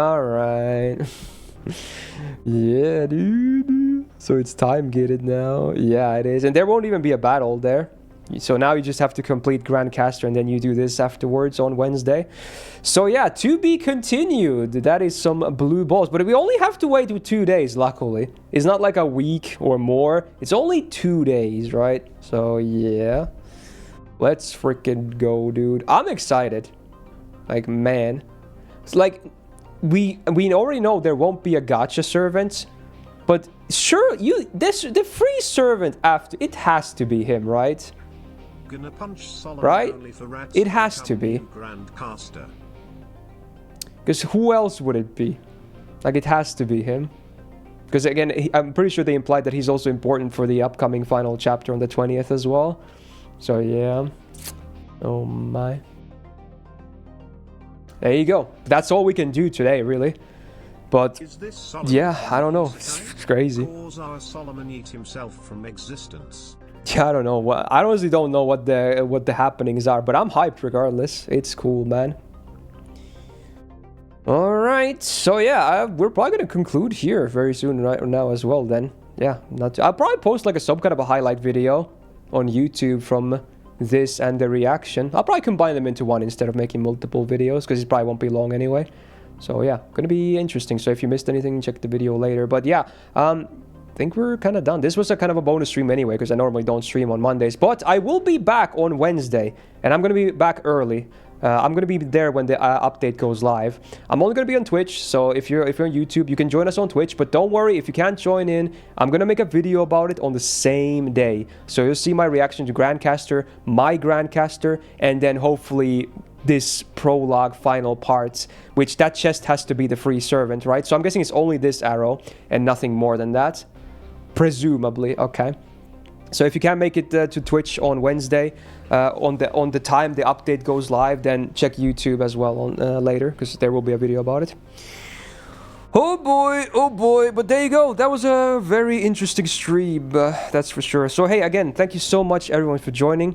Yeah, dude. So it's time gated now. Yeah, it is. And there won't even be a battle there. So now you just have to complete Grandcaster and then you do this afterwards on Wednesday. So yeah, to be continued. That is some blue balls. But we only have to wait 2 days, luckily. It's not like a week or more. It's only 2 days, right? So yeah. Let's freaking go, dude. I'm excited. Like, man. It's like, we already know there won't be a gacha servant. But sure, the free servant after, it has to be him, right? Gonna punch Solomon Right? only for rats It has to become be. new Grandcaster. Because who else would it be? Like, it has to be him. Because again, I'm pretty sure they implied that he's also important for the upcoming final chapter on the 20th as well. So yeah. Oh my. There you go. That's all we can do today, really. But Is this Solomon yeah, I don't know. from It's Myst? crazy. Cause our Solomon eat himself from existence. Yeah, I don't know. I honestly don't know what the happenings are, but I'm hyped regardless. It's cool, man. All right, so yeah, we're probably gonna conclude here very soon, right now as well. Then, yeah, I'll probably post like some kind of a highlight video on YouTube from this and the reaction. I'll probably combine them into one instead of making multiple videos because it probably won't be long anyway. So yeah, gonna be interesting. So if you missed anything, check the video later. But yeah, I think we're kind of done. This was a kind of a bonus stream anyway because I normally don't stream on Mondays. But I will be back on Wednesday, and I'm gonna be back early. I'm gonna be there when the update goes live. I'm only gonna be on Twitch, so if you're on YouTube, you can join us on Twitch. But don't worry, if you can't join in, I'm gonna make a video about it on the same day. So you'll see my reaction to Grandcaster, my Grandcaster, and then hopefully this prologue final parts, which that chest has to be the free servant, right? So I'm guessing it's only this arrow and nothing more than that, presumably. Okay. So if you can't make it to Twitch on Wednesday, on the time the update goes live, then check YouTube as well on later, because there will be a video about it. Oh boy, but there you go. That was a very interesting stream, that's for sure. So hey, again, thank you so much everyone for joining.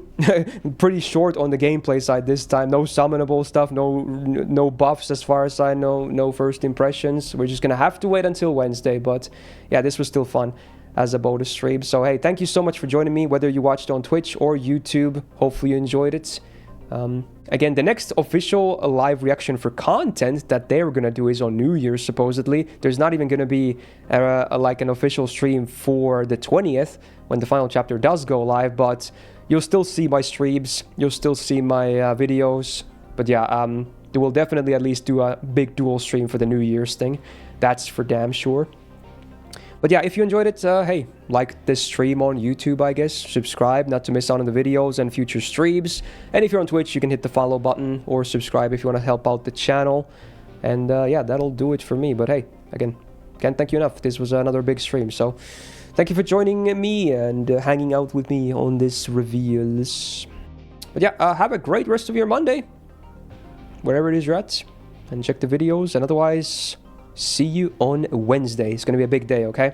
Pretty short on the gameplay side this time. No summonable stuff, no buffs as far as I know, no first impressions. We're just gonna have to wait until Wednesday, but yeah, this was still fun as a bonus stream. So hey, thank you so much for joining me, whether you watched on Twitch or YouTube. Hopefully you enjoyed it. Again, the next official live reaction for content that they're gonna do is on New Year's, supposedly. There's not even gonna be like an official stream for the 20th when the final chapter does go live, but you'll still see my streams, you'll still see my videos. But yeah, they will definitely at least do a big dual stream for the New Year's thing. That's for damn sure. But yeah, if you enjoyed it, hey, like this stream on YouTube, I guess. Subscribe not to miss out on the videos and future streams. And if you're on Twitch, you can hit the follow button or subscribe if you want to help out the channel. And yeah, that'll do it for me. But hey, again, can't thank you enough. This was another big stream. So thank you for joining me and hanging out with me on this reveals. But yeah, have a great rest of your Monday, wherever it is you're at. And check the videos. And otherwise, see you on Wednesday. It's going to be a big day, okay?